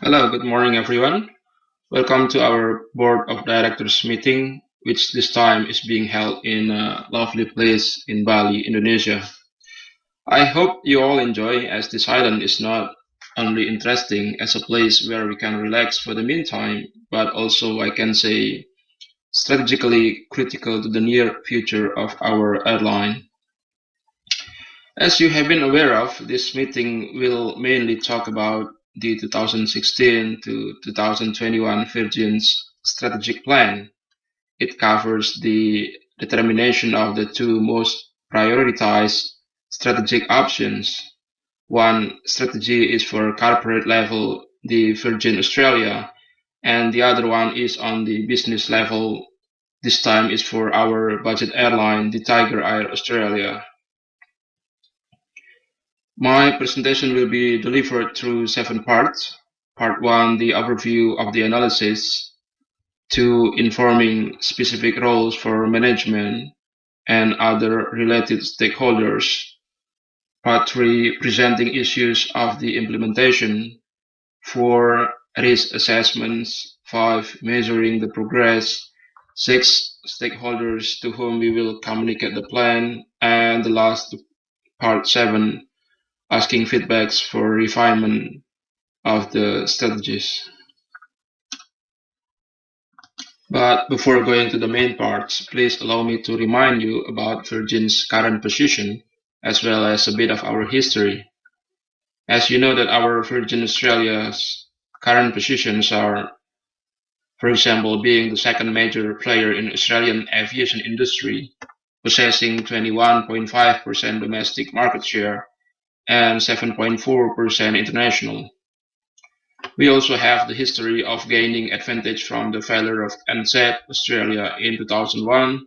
Hello, good morning, everyone. Welcome to our Board of Directors meeting, which this time is being held in a lovely place in Bali, Indonesia. I hope you all enjoy, as this island is not only interesting as a place where we can relax for the meantime, but also, I can say, strategically critical to the near future of our airline. As you have been aware of, this meeting will mainly talk about the 2016 to 2021 Virgin's strategic plan. It covers the determination of the two most prioritized strategic options. One strategy is for corporate level, the Virgin Australia, and the other one is on the business level. This time is for our budget airline, the Tiger Air Australia. My presentation will be delivered through 7 parts. Part 1, the overview of the analysis. 2, informing specific roles for management and other related stakeholders. Part 3, presenting issues of the implementation. 4, risk assessments. 5, measuring the progress. 6, stakeholders to whom we will communicate the plan. And the last, part 7, asking feedbacks for refinement of the strategies. But before going to the main parts, please allow me to remind you about Virgin's current position, as well as a bit of our history. As you know that our Virgin Australia's current positions are, for example, being the second major player in Australian aviation industry, possessing 21.5% domestic market share and 7.4% international. We also have the history of gaining advantage from the failure of NZ Australia in 2001,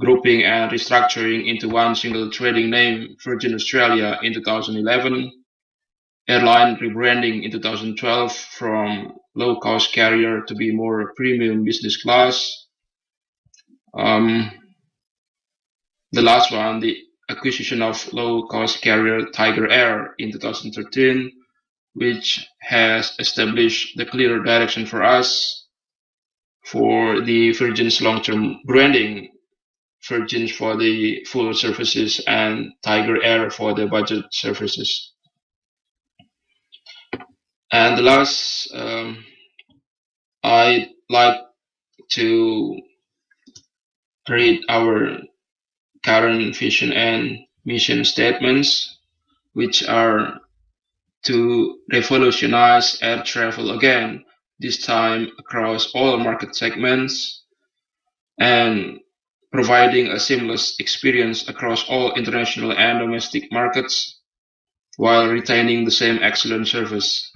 grouping and restructuring into one single trading name Virgin Australia in 2011, airline rebranding in 2012 from low-cost carrier to be more premium business class. The last one, the acquisition of low-cost carrier Tiger Air in 2013, which has established the clear direction for us for the Virgin's long-term branding, Virgin for the full services and Tiger Air for the budget services. And the last, I'd like to read our current vision and mission statements, which are to revolutionize air travel again, this time across all market segments, and providing a seamless experience across all international and domestic markets while retaining the same excellent service.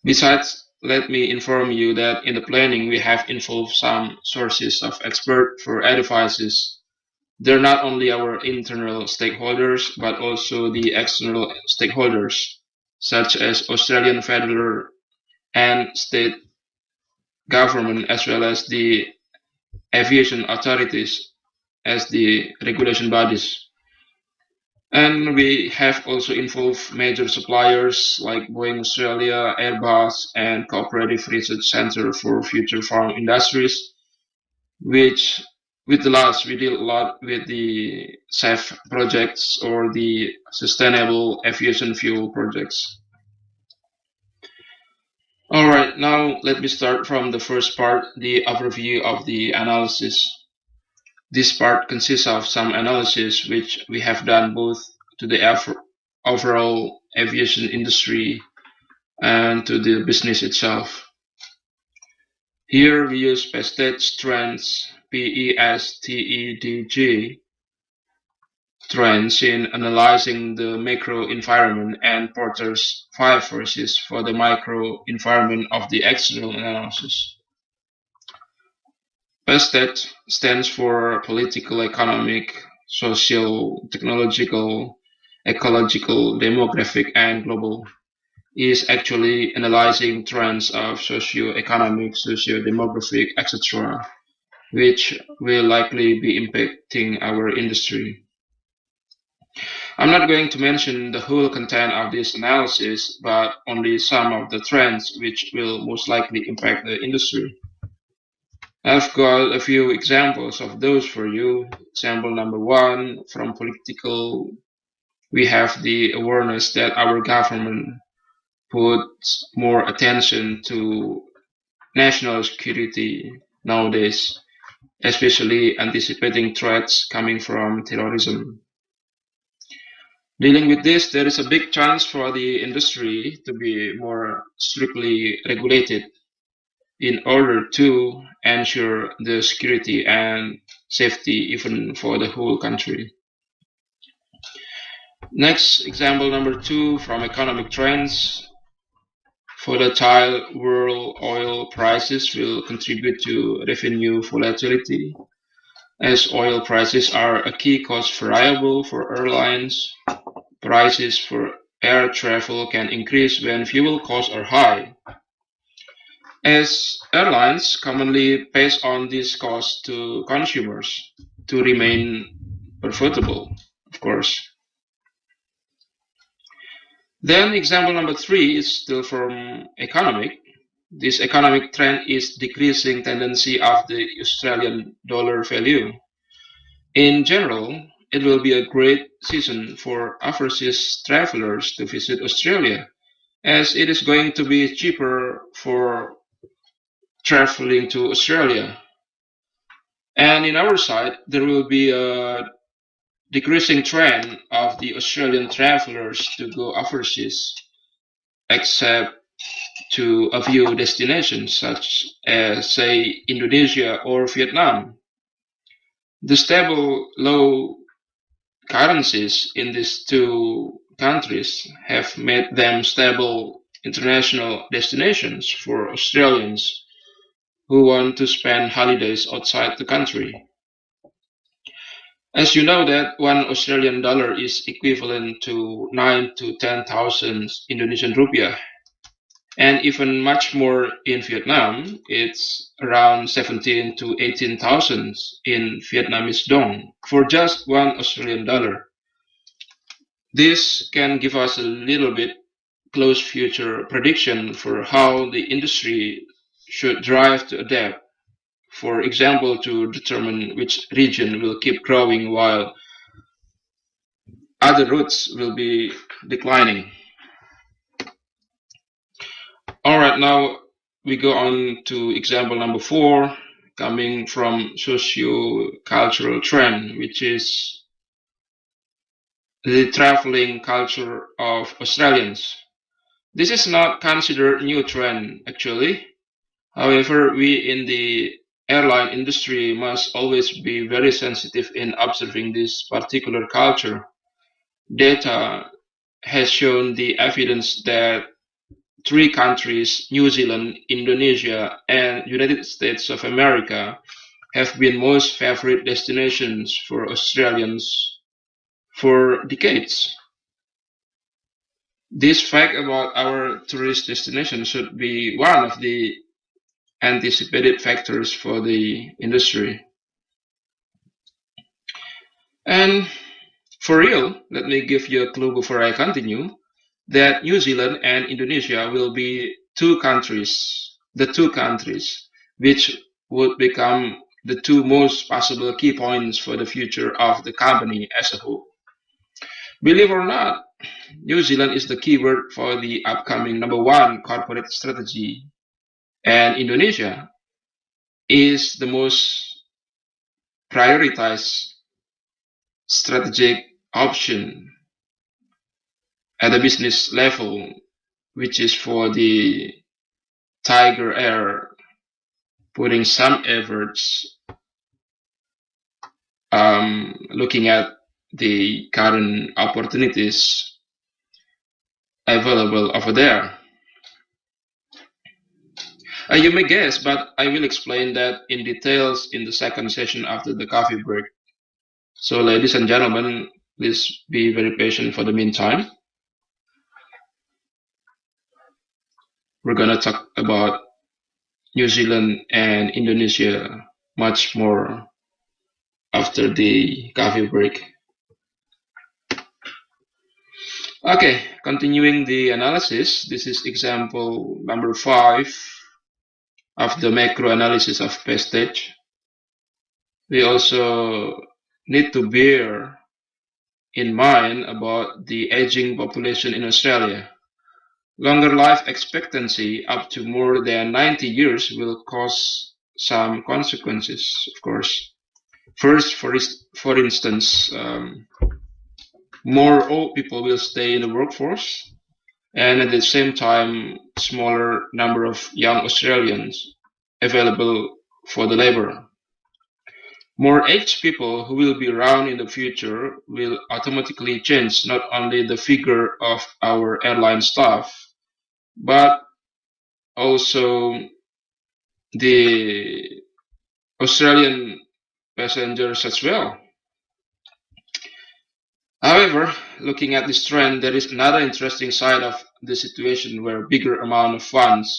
Besides, let me inform you that in the planning we have involved some sources of expert for advices. They're not only our internal stakeholders, but also the external stakeholders, such as Australian federal and state government, as well as the aviation authorities as the regulation bodies. And we have also involved major suppliers like Boeing Australia, Airbus, and Cooperative Research Center for Future Farm Industries, which with the last we deal a lot with the SAF projects or the Sustainable Aviation Fuel projects. All right, now let me start from the first part, the overview of the analysis. This part consists of some analysis which we have done both to the overall aviation industry and to the business itself. Here we use PESTEDG trends, PESTEDG trends in analyzing the macro environment and Porter's 5 forces for the micro environment of the external analysis. PESTED stands for political, economic, social, technological, ecological, demographic, and global. Is actually analyzing trends of socio-economic, socio-demographic, etc., which will likely be impacting our industry. I'm not going to mention the whole content of this analysis, but only some of the trends which will most likely impact the industry. I've got a few examples of those for you. Example number one, from political, we have the awareness that our government puts more attention to national security nowadays, especially anticipating threats coming from terrorism. Dealing with this, there is a big chance for the industry to be more strictly regulated in order to ensure the security and safety even for the whole country. Next, example number two from economic trends. Volatile world oil prices will contribute to revenue volatility, as oil prices are a key cost variable for airlines. Prices for air travel can increase when fuel costs are high, as airlines commonly pass on these costs to consumers to remain profitable, of course. Then example number three is still from economic. This economic trend is decreasing tendency of the Australian dollar value. In general, it will be a great season for overseas travelers to visit Australia, as it is going to be cheaper for traveling to Australia. And in our side, there will be a decreasing trend of the Australian travelers to go overseas, except to a few destinations such as, say, Indonesia or Vietnam. The stable low currencies in these two countries have made them stable international destinations for Australians who want to spend holidays outside the country. As you know that one Australian dollar is equivalent to 9 to 10,000 Indonesian rupiah, and even much more in Vietnam, it's around 17 to 18,000 in Vietnamese dong for just one Australian dollar. This can give us a little bit close future prediction for how the industry should drive to adapt. For example, to determine which region will keep growing while other routes will be declining. All right, now we go on to example number four, coming from socio-cultural trend, which is the traveling culture of Australians. This is not considered new trend actually. However, we in the airline industry must always be very sensitive in observing this particular culture. Data has shown the evidence that three countries, New Zealand, Indonesia, and United States of America, have been most favorite destinations for Australians for decades. This fact about our tourist destination should be one of the anticipated factors for the industry. And for real, let me give you a clue before I continue, that New Zealand and Indonesia will be the two countries, which would become the two most possible key points for the future of the company as a whole. Believe it or not, New Zealand is the keyword for the upcoming number one corporate strategy, and Indonesia is the most prioritized strategic option at the business level, which is for the Tiger Air putting some efforts looking at the current opportunities available over there. You may guess, but I will explain that in details in the second session after the coffee break. So ladies and gentlemen, please be very patient for the meantime. We're gonna talk about New Zealand and Indonesia much more after the coffee break. Okay, continuing the analysis, this is example number 5 of the macro analysis of pay stage. We also need to bear in mind about the aging population in Australia. Longer life expectancy up to more than 90 years will cause some consequences, of course. First, for instance, more old people will stay in the workforce, and at the same time, smaller number of young Australians available for the labor. More aged people who will be around in the future will automatically change not only the figure of our airline staff, but also the Australian passengers as well. However, looking at this trend, there is another interesting side of the situation where bigger amount of funds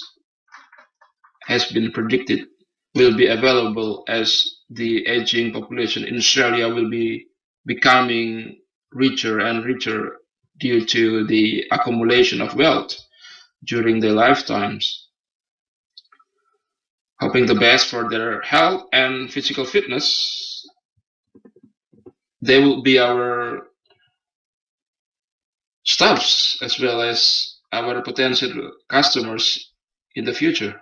has been predicted will be available as the aging population in Australia will be becoming richer and richer due to the accumulation of wealth during their lifetimes. Hoping the best for their health and physical fitness, they will be our staffs as well as our potential customers in the future.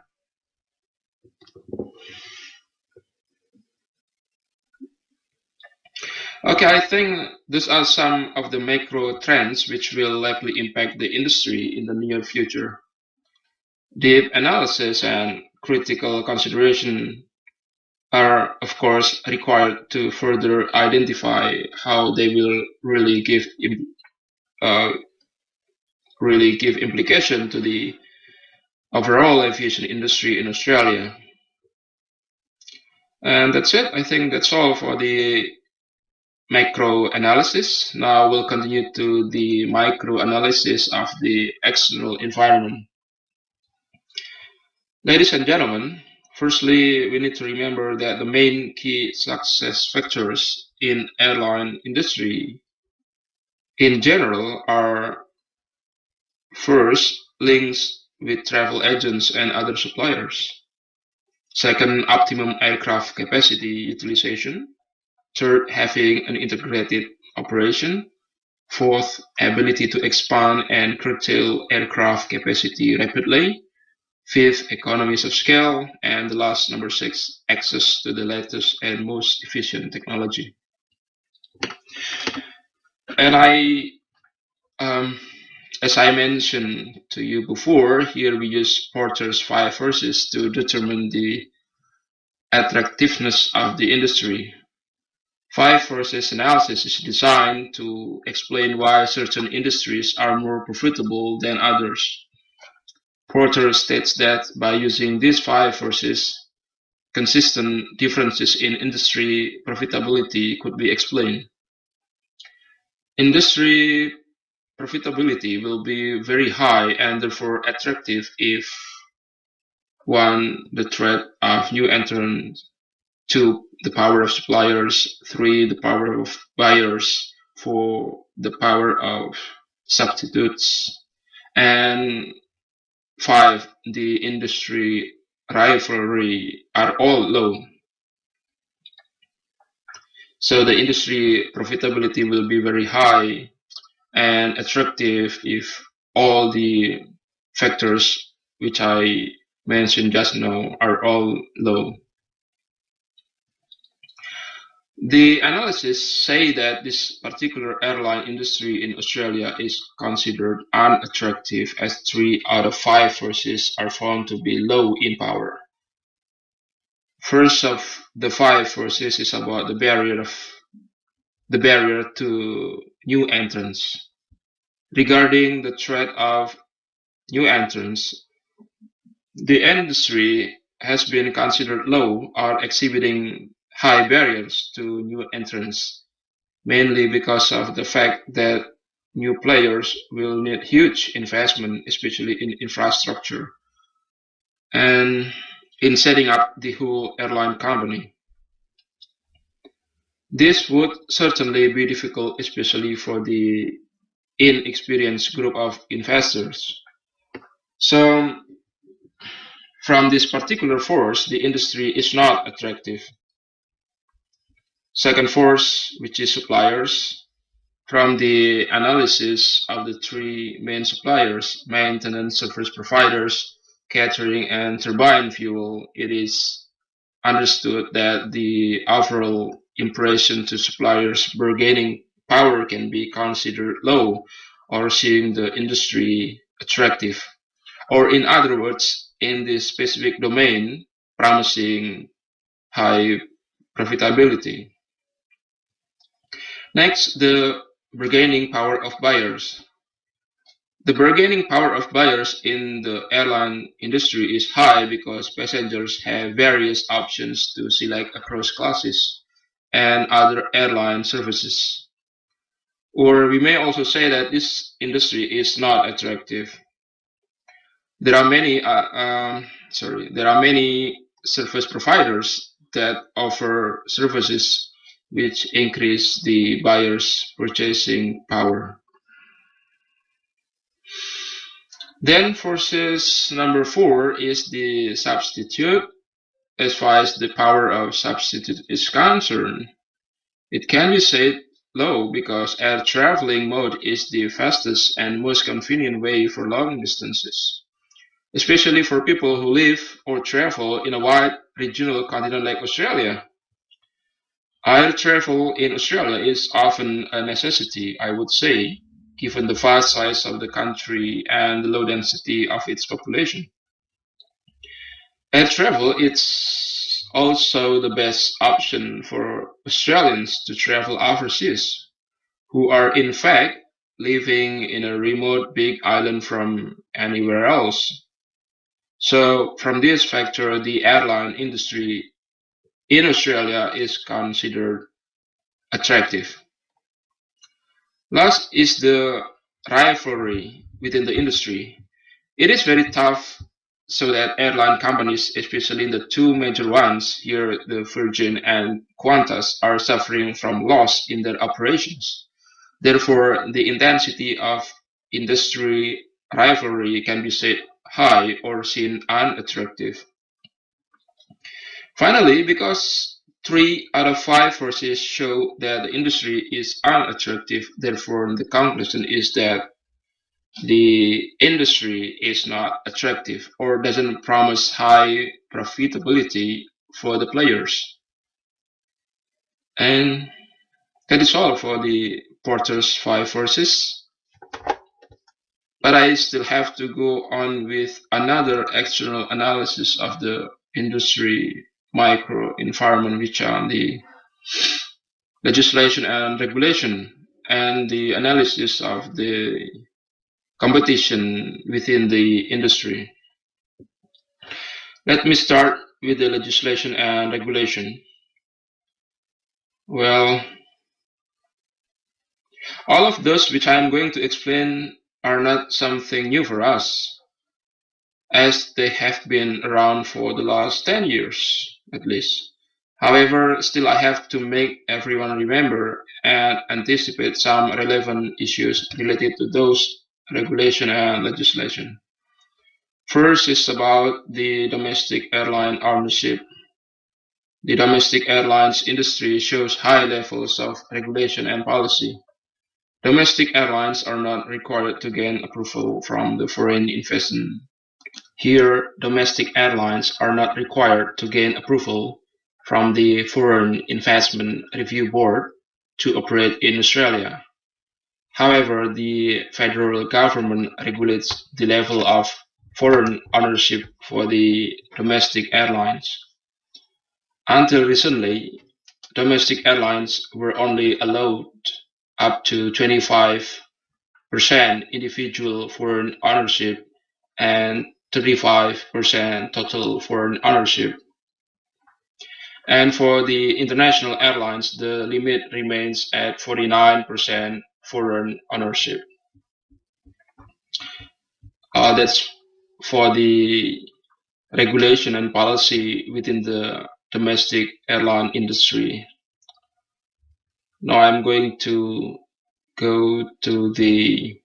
Okay, I think these are some of the macro trends which will likely impact the industry in the near future. Deep analysis and critical consideration are, of course, required to further identify how they will uh, really give implication to the overall aviation industry in Australia. And that's it. I think that's all for the macro analysis. Now we'll continue to the micro analysis of the external environment. Ladies and gentlemen, firstly, we need to remember that the main key success factors in airline industry in general are first, links with travel agents and other suppliers. Second, optimum aircraft capacity utilization. Third, having an integrated operation. Fourth, ability to expand and curtail aircraft capacity rapidly. Fifth, economies of scale. And the last, number 6, access to the latest and most efficient technology. And as I mentioned to you before, here we use Porter's 5 forces to determine the attractiveness of the industry. 5 forces analysis is designed to explain why certain industries are more profitable than others. Porter states that by using these 5 forces, consistent differences in industry profitability could be explained. Industry profitability will be very high and therefore attractive if 1. The threat of new entrants, 2. The power of suppliers, 3. The power of buyers, 4. The power of substitutes, and 5. The industry rivalry are all low. So the industry profitability will be very high and attractive if all the factors which I mentioned just now are all low. The analysis say that this particular airline industry in Australia is considered unattractive as 3 out of 5 forces are found to be low in power. First of the 5 forces is about the barrier to new entrants. Regarding the threat of new entrants, the industry has been considered low or exhibiting high barriers to new entrants, mainly because of the fact that new players will need huge investment, especially in infrastructure and in setting up the whole airline company. This would certainly be difficult, especially for the inexperienced group of investors. So, from this particular force, the industry is not attractive. Second force, which is suppliers. From the analysis of the three main suppliers, maintenance service providers, catering, and turbine fuel, it is understood that the overall impression to suppliers' bargaining power can be considered low or seeing the industry attractive, or in other words, in this specific domain, promising high profitability. Next, the bargaining power of buyers. The bargaining power of buyers in the airline industry is high because passengers have various options to select across classes and other airline services. Or we may also say that this industry is not attractive. There are many service providers that offer services which increase the buyer's purchasing power. Then forces number 4 is the substitute. As far as the power of substitute is concerned, it can be said low because air traveling mode is the fastest and most convenient way for long distances, especially for people who live or travel in a wide regional continent like Australia. Air travel in Australia is often a necessity, I would say, given the vast size of the country and the low density of its population. Air travel is also the best option for Australians to travel overseas, who are in fact living in a remote big island from anywhere else. So from this factor, the airline industry in Australia is considered attractive. Last is the rivalry within the industry. It is very tough so that airline companies, especially the two major ones here, the Virgin and Qantas, are suffering from loss in their operations. Therefore, the intensity of industry rivalry can be said high or seen unattractive. Finally, because 3 out of 5 forces show that the industry is unattractive, therefore the conclusion is that the industry is not attractive or doesn't promise high profitability for the players. And that is all for the Porter's 5 forces. But I still have to go on with another external analysis of the industry micro environment, which are the legislation and regulation and the analysis of the competition within the industry. Let me start with the legislation and regulation. Well, all of those which I am going to explain are not something new for us, as they have been around for the last 10 years at least. However, still I have to make everyone remember and anticipate some relevant issues related to those regulation and legislation. First is about the domestic airline ownership. The domestic airlines industry shows high levels of regulation and policy. Domestic airlines are not required to gain approval from the foreign investment. Here, domestic airlines are not required to gain approval from the Foreign Investment Review Board to operate in Australia. However, the federal government regulates the level of foreign ownership for the domestic airlines. Until recently, domestic airlines were only allowed up to 25% individual foreign ownership and 35% total foreign ownership. And for the international airlines, the limit remains at 49% foreign ownership. That's for the regulation and policy within the domestic airline industry. Now I'm going to go to the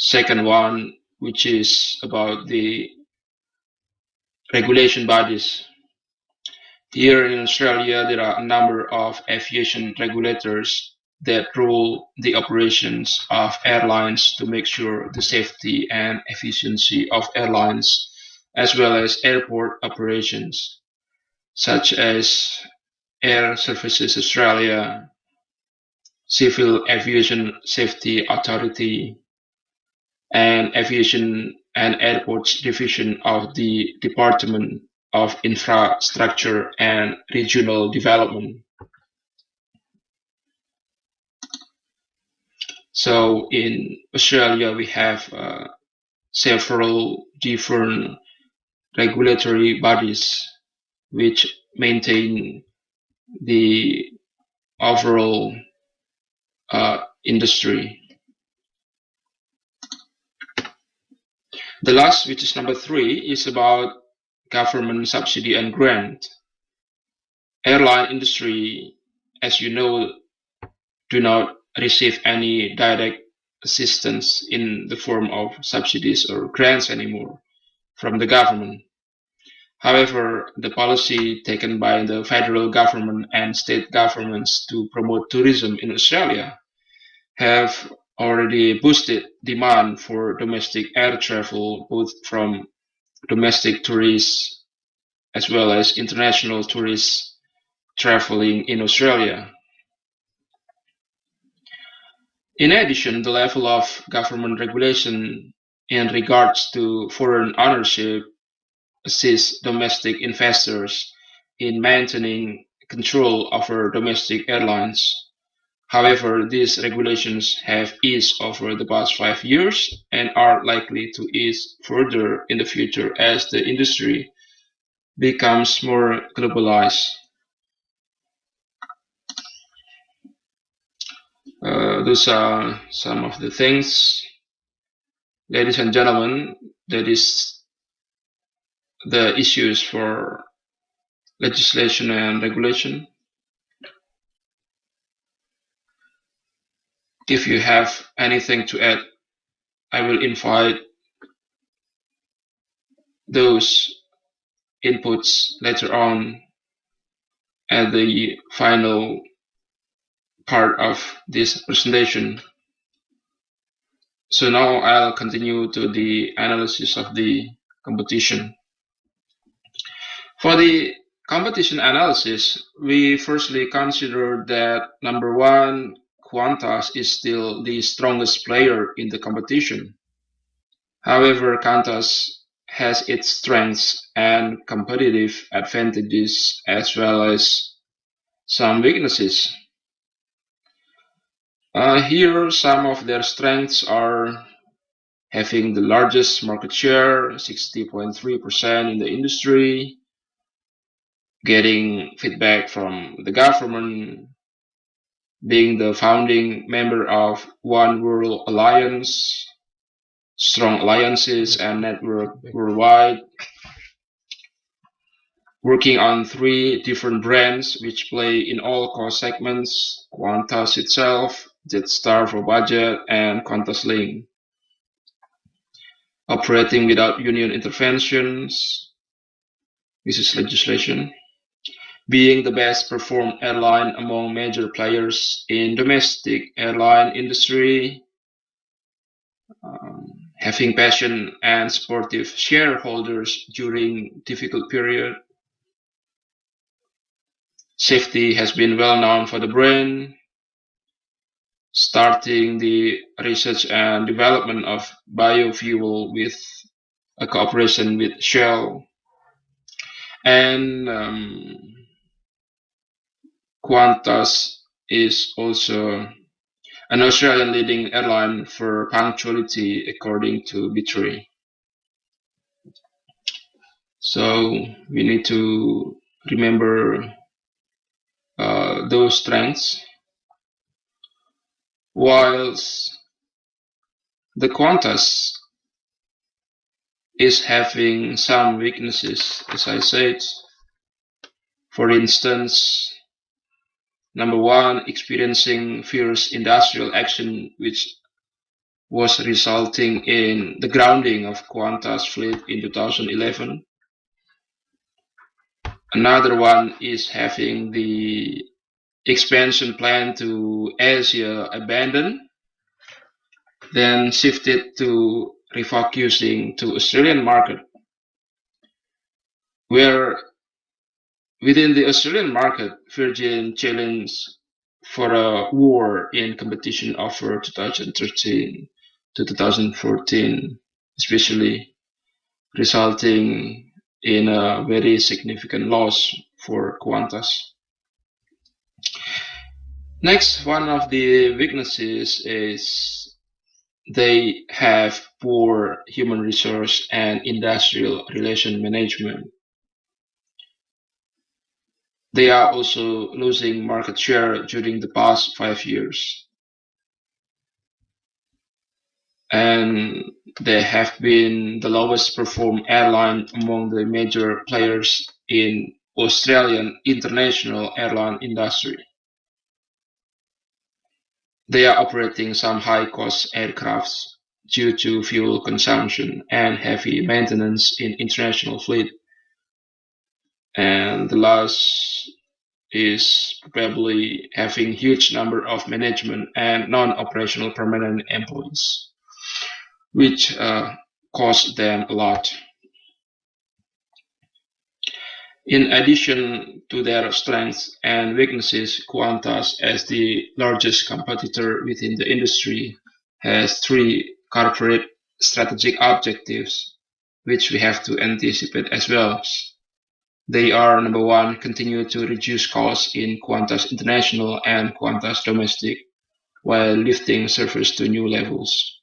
Second one, which is about the regulation bodies. Here in Australia, there are a number of aviation regulators that rule the operations of airlines to make sure the safety and efficiency of airlines, as well as airport operations, such as Air Services Australia, Civil Aviation Safety Authority, and Aviation and Airports Division of the Department of Infrastructure and Regional Development. So in Australia, we have several different regulatory bodies which maintain the overall industry. The last, which is number 3, is about government subsidy and grant. Airline industry, as you know, do not receive any direct assistance in the form of subsidies or grants anymore from the government. However, the policy taken by the federal government and state governments to promote tourism in Australia have already boosted demand for domestic air travel, both from domestic tourists as well as international tourists traveling in Australia. In addition, the level of government regulation in regards to foreign ownership assists domestic investors in maintaining control over domestic airlines. However, these regulations have eased over the past 5 years and are likely to ease further in the future as the industry becomes more globalized. Those are some of the things. Ladies and gentlemen, that is the issues for legislation and regulation. If you have anything to add, I will invite those inputs later on at the final part of this presentation. So now I'll continue to the analysis of the competition. For the competition analysis, we firstly consider that number 1, Qantas is still the strongest player in the competition. However, Qantas has its strengths and competitive advantages as well as some weaknesses. Here, some of their strengths are having the largest market share, 60.3% in the industry, getting feedback from the government, being the founding member of One World Alliance, strong alliances and network worldwide, working on 3 different brands which play in all core segments, Qantas itself, Jetstar for budget, and QantasLink. Operating without union interventions, this is legislation. Being the best performed airline among major players in domestic airline industry, having passion and supportive shareholders during difficult period. Safety has been well known for the brand. Starting the research and development of biofuel with a cooperation with Shell. And Qantas is also an Australian leading airline for punctuality according to B3. So we need to remember those strengths. Whilst the Qantas is having some weaknesses, as I said. For instance, number 1, experiencing fierce industrial action which was resulting in the grounding of Qantas fleet in 2011. Another one is having the expansion plan to Asia abandoned, then shifted to refocusing to Australian market, where within the Australian market, Virgin challenged for a war in competition offer 2013 to 2014, especially resulting in a very significant loss for Qantas. Next, one of the weaknesses is they have poor human resource and industrial relation management. They are also losing market share during the past 5 years. And they have been the lowest performed airline among the major players in Australian international airline industry. They are operating some high-cost aircrafts due to fuel consumption and heavy maintenance in international fleet. And the last is probably having huge number of management and non-operational permanent employees, which cost them a lot. In addition to their strengths and weaknesses, Qantas, as the largest competitor within the industry, has 3 corporate strategic objectives, which we have to anticipate as well. They are, number 1, continue to reduce costs in Qantas International and Qantas Domestic, while lifting service to new levels.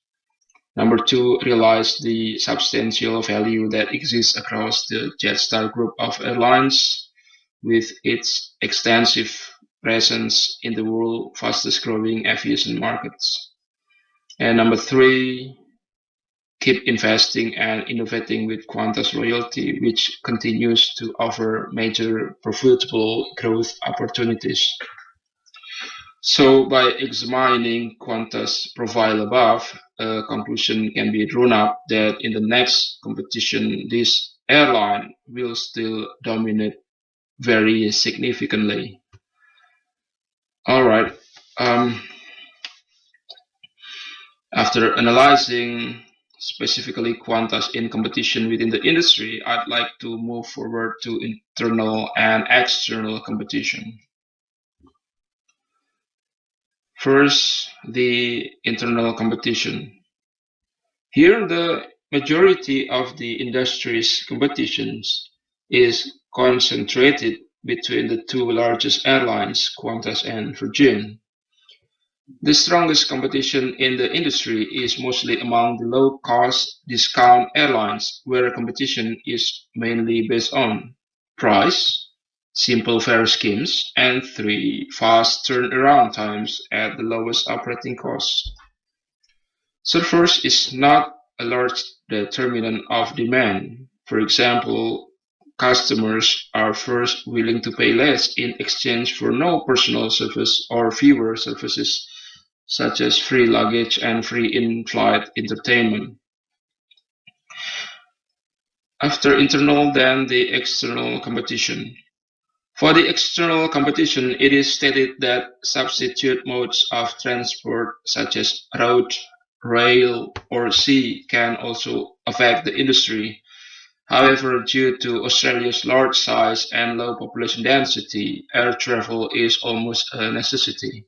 Number 2, realize the substantial value that exists across the Jetstar group of airlines, with its extensive presence in the world's fastest growing aviation markets. And number 3, keep investing and innovating with Qantas Loyalty, which continues to offer major profitable growth opportunities. So by examining Qantas' profile above, a conclusion can be drawn up that in the next competition, this airline will still dominate very significantly. All right. After analyzing specifically Qantas in competition within the industry, I'd like to move forward to internal and external competition. First, the internal competition. Here, the majority of the industry's competitions is concentrated between the 2 largest airlines, Qantas and Virgin. The strongest competition in the industry is mostly among the low-cost discount airlines, where competition is mainly based on price, simple fare schemes, and 3, fast turnaround times at the lowest operating cost. So first is not a large determinant of demand. For example, customers are first willing to pay less in exchange for no personal service or fewer services such as free luggage and free in-flight entertainment. After internal, then the external competition. For the external competition, it is stated that substitute modes of transport such as road, rail, or sea can also affect the industry. However, due to Australia's large size and low population density, air travel is almost a necessity.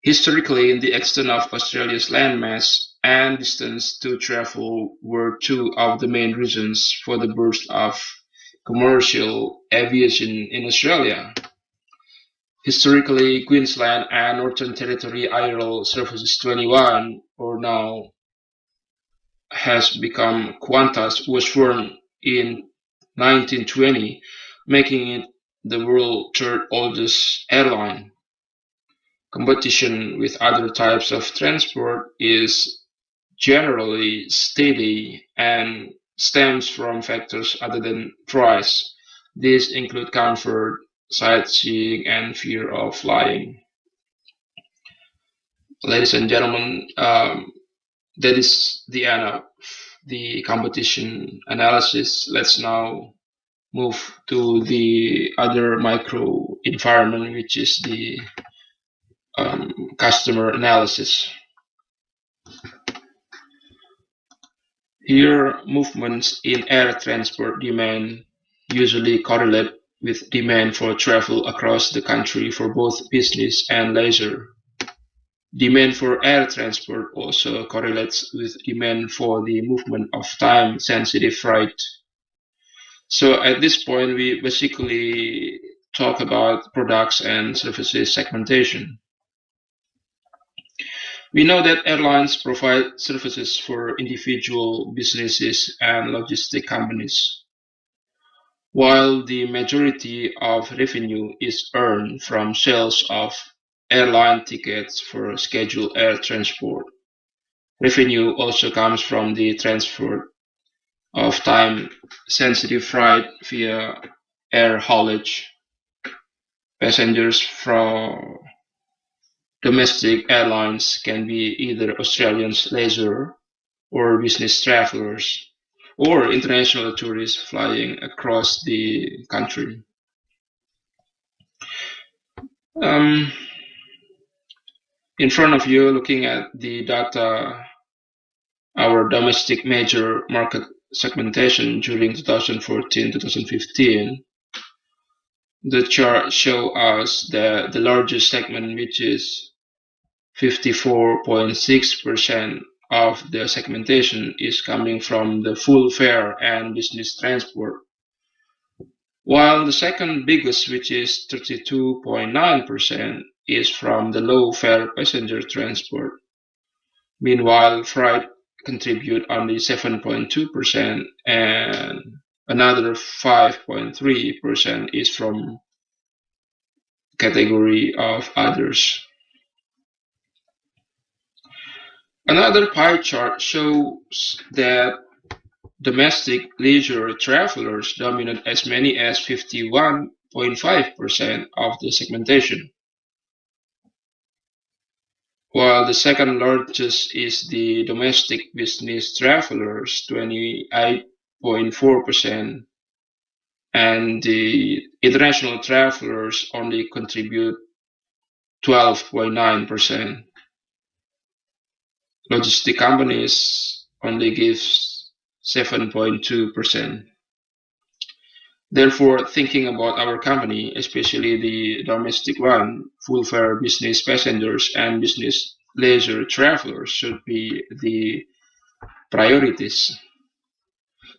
Historically, the extent of Australia's landmass and distance to travel were 2 of the main reasons for the burst of commercial aviation in Australia. Historically, Queensland and Northern Territory Aerial Services 21, or now has become Qantas, was formed in 1920, making it the world's 3rd oldest airline. Competition with other types of transport is generally steady and stems from factors other than price. These include comfort, sightseeing, and fear of flying. Ladies and gentlemen, That is the end of the competition analysis. Let's now move to the other micro environment, which is the customer analysis. Here, movements in air transport demand usually correlate with demand for travel across the country for both business and leisure. Demand for air transport also correlates with demand for the movement of time-sensitive freight. So at this point, we basically talk about products and services segmentation. We know that airlines provide services for individual businesses and logistic companies, while the majority of revenue is earned from sales of airline tickets for scheduled air transport. Revenue also comes from the transfer of time-sensitive freight via air haulage. Passengers from domestic airlines can be either Australian leisure or business travelers, or international tourists flying across the country. In front of you, looking at the data, our domestic major market segmentation during 2014-2015, the chart shows us that the largest segment, which is 54.6% of the segmentation, is coming from the full fare and business transport, while the second biggest, which is 32.9%, is from the low fare passenger transport. Meanwhile, freight contribute only 7.2%, and another 5.3% is from category of others. Another pie chart shows that domestic leisure travelers dominate as many as 51.5% of the segmentation, while the second largest is the domestic business travelers, 28.4%, and the international travelers only contribute 12.9%. Logistic companies only give 7.2%. Therefore, thinking about our company, especially the domestic one, full fare business passengers and business leisure travelers should be the priorities.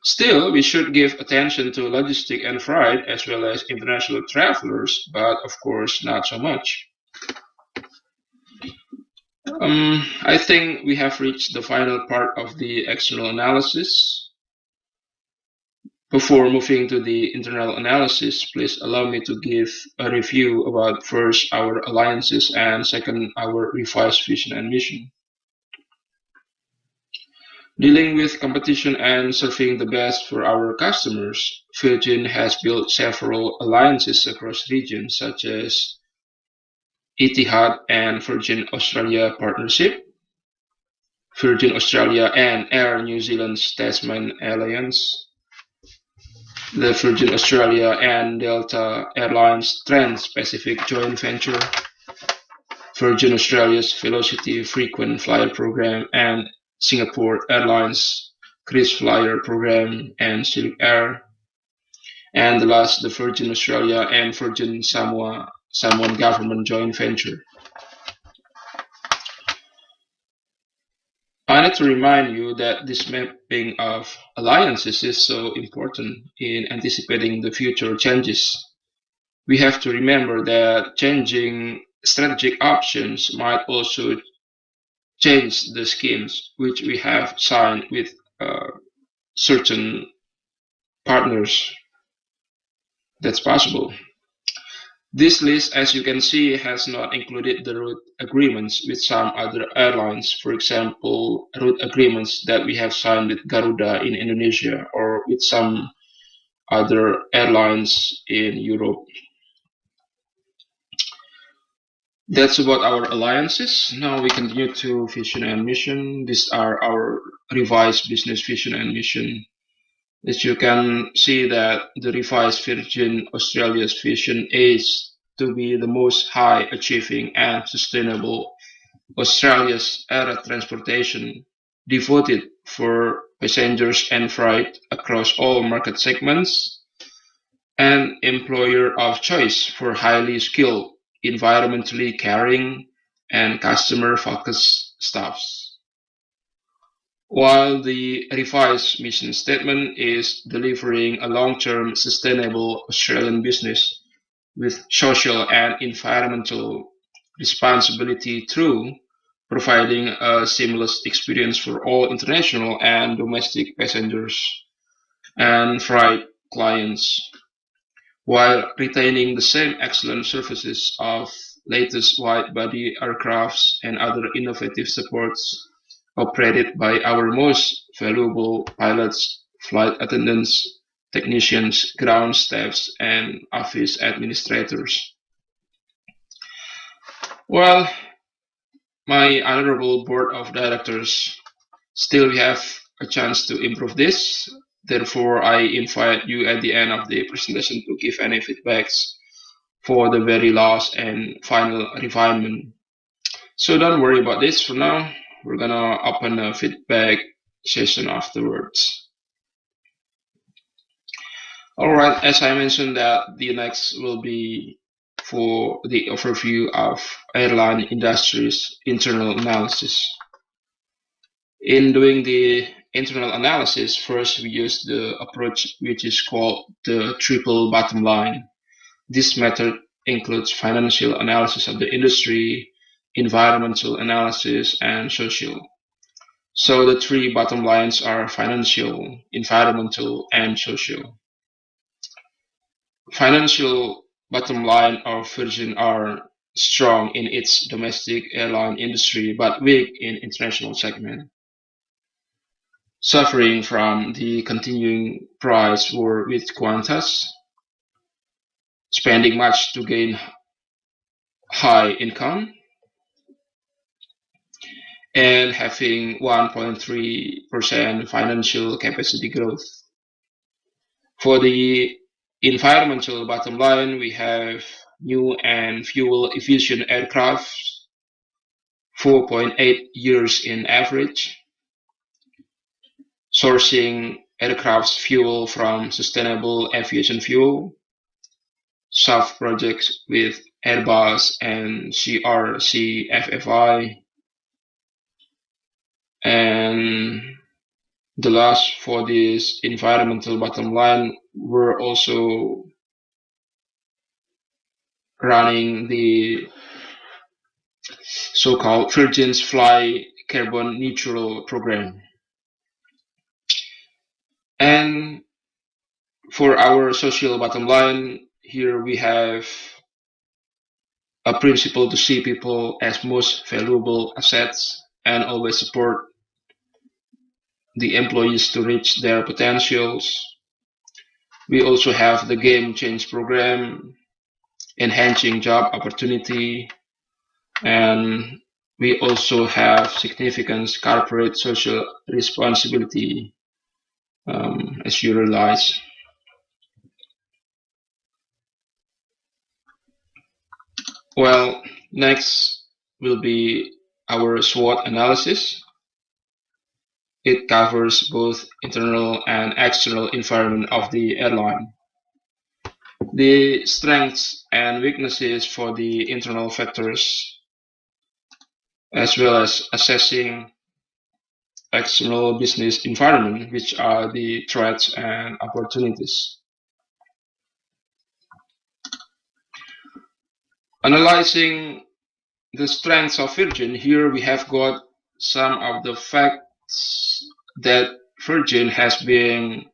Still, we should give attention to logistic and freight as well as international travelers, but of course not so much. I think we have reached the final part of the external analysis. Before moving to the internal analysis, please allow me to give a review about first our alliances and second our revised vision and mission. Dealing with competition and serving the best for our customers, Virgin has built several alliances across regions such as Etihad and Virgin Australia Partnership, Virgin Australia and Air New Zealand's Tasman Alliance, the Virgin Australia and Delta Airlines Trans-Pacific Joint Venture, Virgin Australia's Velocity Frequent Flyer Program, and Singapore Airlines KrisFlyer Program and Silk Air, and the last, the Virgin Australia and Virgin Samoan Government Joint Venture. I need to remind you that this mapping of alliances is so important in anticipating the future changes. We have to remember that changing strategic options might also change the schemes which we have signed with certain partners. That's possible. This list, as you can see, has not included the route agreements with some other airlines, for example, route agreements that we have signed with Garuda in Indonesia or with some other airlines in Europe. That's about our alliances. Now we continue to vision and mission. These are our revised business vision and mission. As you can see that the revised Virgin Australia's vision is to be the most high achieving and sustainable Australia's air transportation devoted for passengers and freight across all market segments, an employer of choice for highly skilled, environmentally caring, and customer-focused staffs. While the revised mission statement is delivering a long-term sustainable Australian business with social and environmental responsibility through providing a seamless experience for all international and domestic passengers and freight clients, while retaining the same excellent services of latest wide-body aircrafts and other innovative supports operated by our most valuable pilots, flight attendants, technicians, ground staffs, and office administrators. Well, my honorable board of directors, still we have a chance to improve this. Therefore, I invite you at the end of the presentation to give any feedbacks for the very last and final refinement. So don't worry about this for now. We're gonna open a feedback session afterwards. All right, as I mentioned that the next will be for the overview of airline industry's internal analysis. In doing the internal analysis, first we use the approach which is called the triple bottom line. This method includes financial analysis of the industry, environmental analysis, and social. So the three bottom lines are financial, environmental, and social. Financial bottom line of Virgin are strong in its domestic airline industry but weak in international segment, suffering from the continuing price war with Qantas, spending much to gain high income, and having 1.3% financial capacity growth. For the environmental bottom line, we have new and fuel-efficient aircraft, 4.8 years in average, sourcing aircraft's fuel from sustainable aviation fuel, soft projects with Airbus and CRC-FFI, and the last for this environmental bottom line, we're also running the so-called Virgin's Fly Carbon Neutral program. And for our social bottom line, here we have a principle to see people as most valuable assets and always support the employees to reach their potentials. We also have the Game Change program, enhancing job opportunity, and we also have significant corporate social responsibility, as you realize. Well, next will be our SWOT analysis. It covers both internal and external environment of the airline. The strengths and weaknesses for the internal factors, as well as assessing external business environment, which are the threats and opportunities. Analyzing the strengths of Virgin, here we have got some of the facts that Virgin has been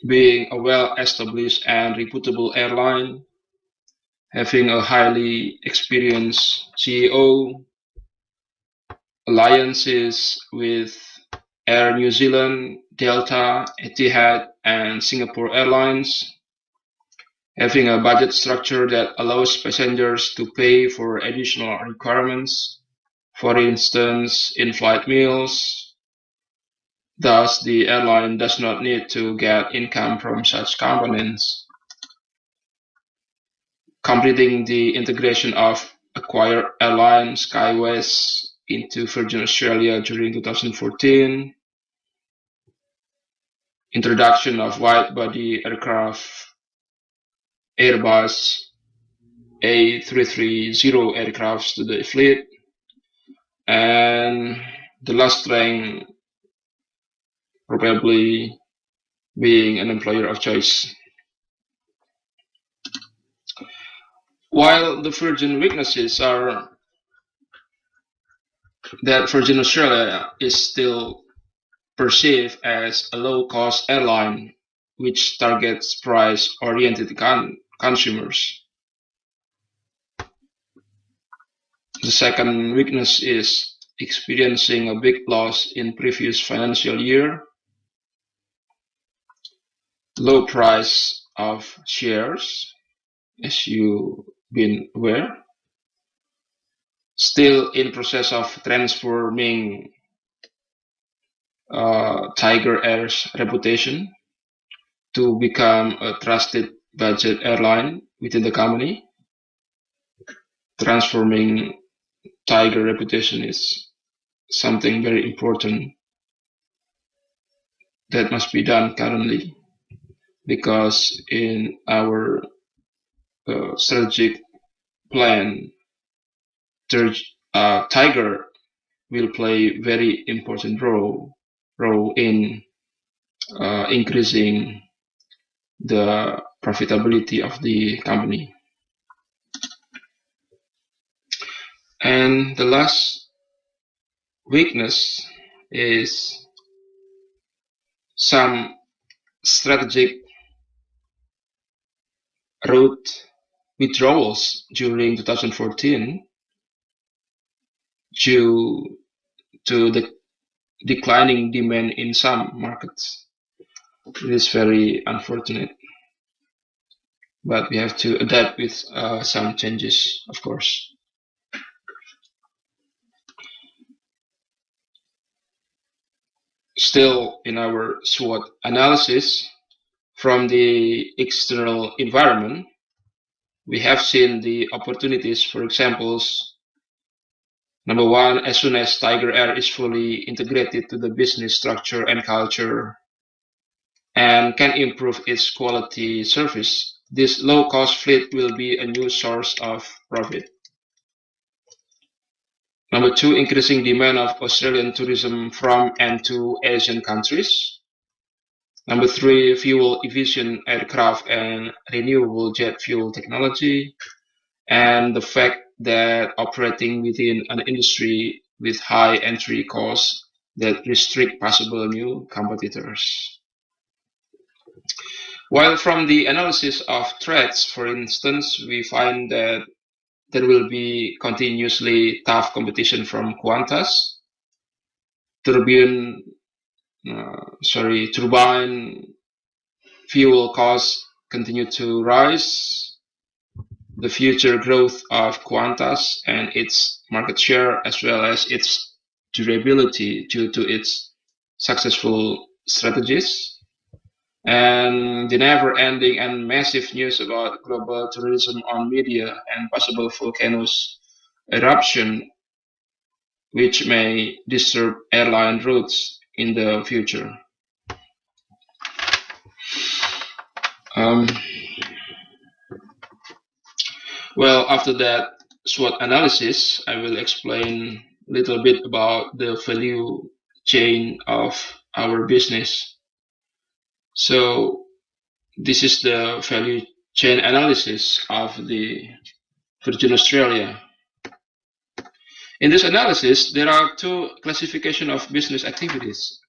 being a well-established and reputable airline, having a highly experienced CEO, alliances with Air New Zealand, Delta, Etihad, and Singapore Airlines, Having a budget structure that allows passengers to pay for additional requirements, for instance, in-flight meals. Thus, the airline does not need to get income from such components. Completing the integration of acquired airline SkyWest into Virgin Australia during 2014, introduction of wide-body aircraft Airbus A330 aircraft to the fleet, and the last rank probably being an employer of choice. While the Virgin weaknesses are that Virgin Australia is still perceived as a low-cost airline which targets price-oriented consumers. The second weakness is experiencing a big loss in previous financial year, low price of shares, as you've been aware, still in process of transforming Tiger Air's reputation to become a trusted budget airline within the company. Transforming Tiger reputation is something very important that must be done currently, because in our strategic plan, Tiger will play very important role in increasing the profitability of the company. And the last weakness is some strategic route withdrawals during 2014 due to the declining demand in some markets. It is very unfortunate, but we have to adapt with some changes, of course. Still, in our SWOT analysis, from the external environment, we have seen the opportunities. For examples, number one, as soon as Tiger Air is fully integrated to the business structure and culture and can improve its quality service, this low-cost fleet will be a new source of profit. Number two, increasing demand of Australian tourism from and to Asian countries. Number three, fuel-efficient aircraft and renewable jet fuel technology, and the fact that operating within an industry with high entry costs that restrict possible new competitors. While from the analysis of threats, for instance, we find that there will be continuously tough competition from Qantas, turbine fuel costs continue to rise, the future growth of Qantas and its market share, as well as its durability due to its successful strategies, and the never-ending and massive news about global tourism on media and possible volcanoes eruption, which may disturb airline routes in the future. Well, after that SWOT analysis, I will explain a little bit about the value chain of our business. So this is the value chain analysis of the Virgin Australia. In this analysis, there are two classifications of business activities.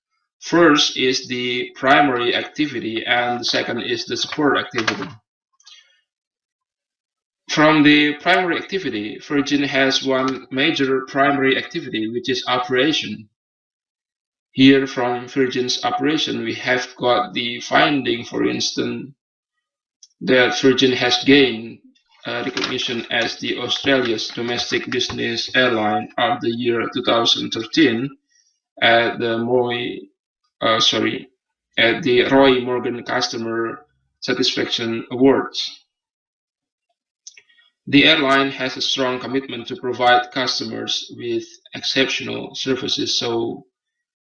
First is the primary activity, and the second is the support activity. From the primary activity, Virgin has one major primary activity, which is operation. Here from Virgin's operation, we have got the finding, for instance, that Virgin has gained recognition as the Australia's domestic business airline of the year 2013 at the at the Roy Morgan Customer Satisfaction Awards. The airline has a strong commitment to provide customers with exceptional services, so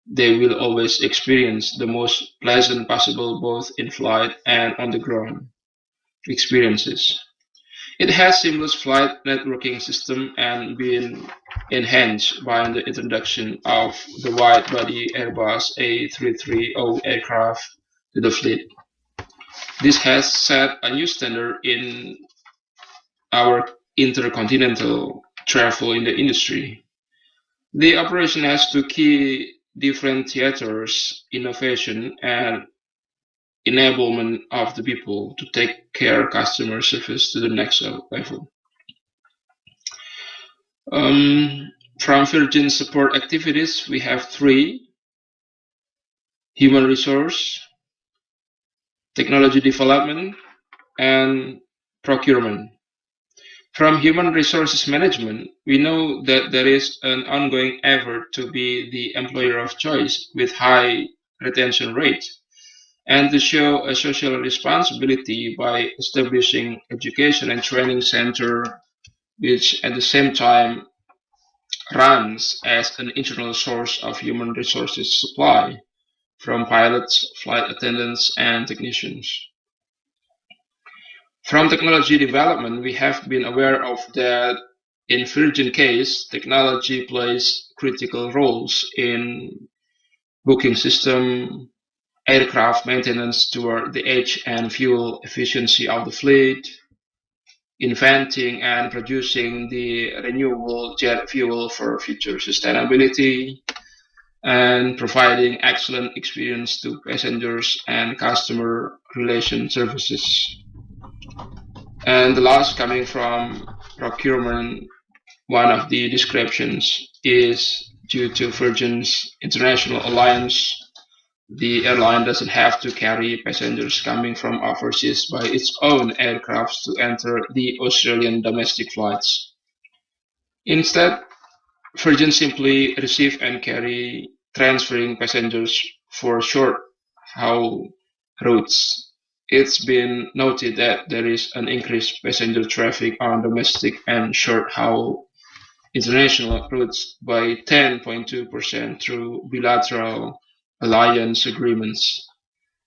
they will always experience the most pleasant possible both in flight and on the ground experiences. It has seamless flight networking system and been enhanced by the introduction of the wide-body Airbus A330 aircraft to the fleet. This has set a new standard in our intercontinental travel in the industry. The operation has two key differentiators: innovation and enablement of the people to take care customer service to the next level. From Virgin support activities, we have three: human resource, technology development, and procurement. From human resources management, we know that there is an ongoing effort to be the employer of choice with high retention rates, and to show a social responsibility by establishing education and training center, which at the same time runs as an internal source of human resources supply from pilots, flight attendants, and technicians. From technology development, we have been aware of that in Virgin case, technology plays critical roles in booking system, aircraft maintenance toward the age and fuel efficiency of the fleet, inventing and producing the renewable jet fuel for future sustainability, and providing excellent experience to passengers and customer relation services. And the last, coming from procurement, one of the descriptions is due to Virgin's international alliance, the airline doesn't have to carry passengers coming from overseas by its own aircraft to enter the Australian domestic flights. Instead, Virgin simply receive and carry transferring passengers for short haul routes. It's been noted that there is an increased passenger traffic on domestic and short haul international routes by 10.2% through bilateral alliance agreements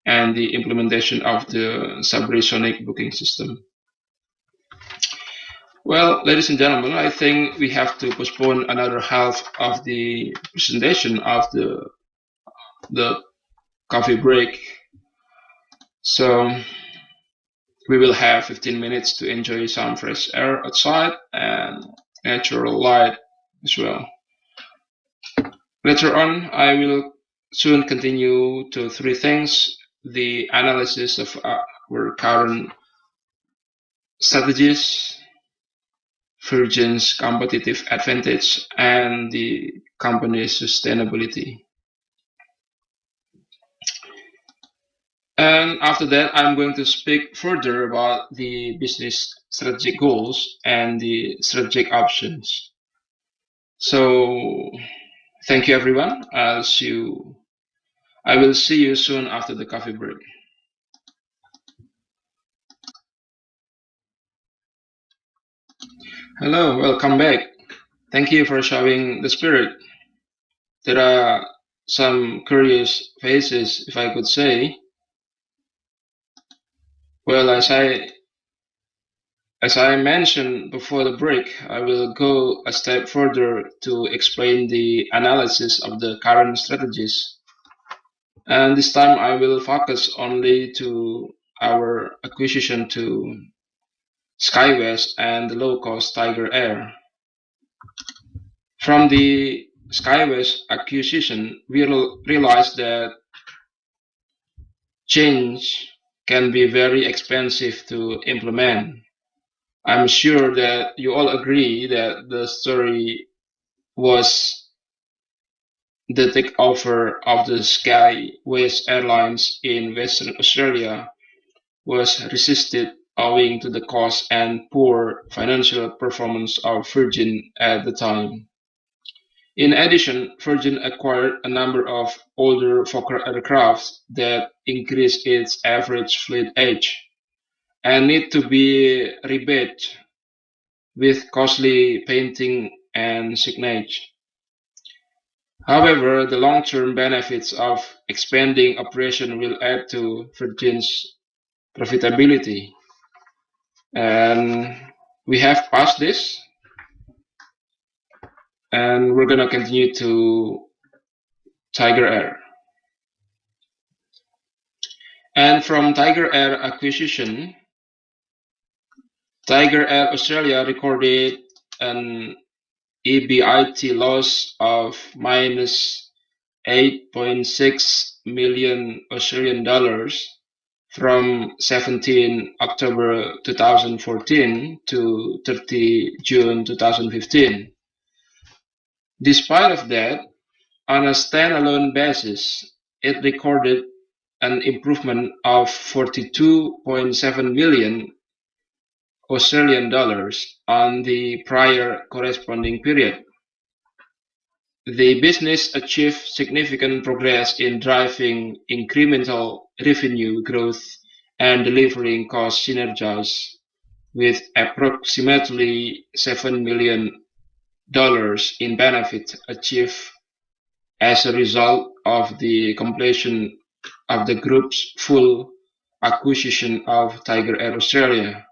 and the implementation of the subrasonic booking system. Well, ladies and gentlemen, I think we have to postpone another half of the presentation of the coffee break. So we will have 15 minutes to enjoy some fresh air outside and natural light as well. Later on, I will soon continue to three things: the analysis of our current strategies, Virgin's competitive advantage, and the company's sustainability. And after that, I'm going to speak further about the business strategic goals and the strategic options. So thank you, everyone. I will see you soon after the coffee break. Hello, welcome back. Thank you for showing the spirit. There are some curious faces, if I could say. Well, as I mentioned before the break, I will go a step further to explain the analysis of the current strategies. And this time I will focus only to our acquisition to SkyWest and the low-cost Tiger Air. From the SkyWest acquisition, we realized that change can be very expensive to implement. I'm sure that you all agree that the story was the takeover of the SkyWest Airlines in Western Australia was resisted owing to the cost and poor financial performance of Virgin at the time. In addition, Virgin acquired a number of older Fokker aircraft that increased its average fleet age and need to be rebuilt with costly painting and signage. However, the long-term benefits of expanding operation will add to Virgin's profitability. And we have passed this, and we're gonna continue to Tiger Air. And from Tiger Air acquisition, Tiger Air Australia recorded an EBIT loss of minus 8.6 million Australian dollars from 17 October 2014 to 30 June 2015. Despite of that, on a standalone basis, it recorded an improvement of 42.7 million Australian dollars on the prior corresponding period. The business achieved significant progress in driving incremental revenue growth and delivering cost synergies, with approximately $7 million in benefit achieved as a result of the completion of the group's full acquisition of Tiger Air Australia.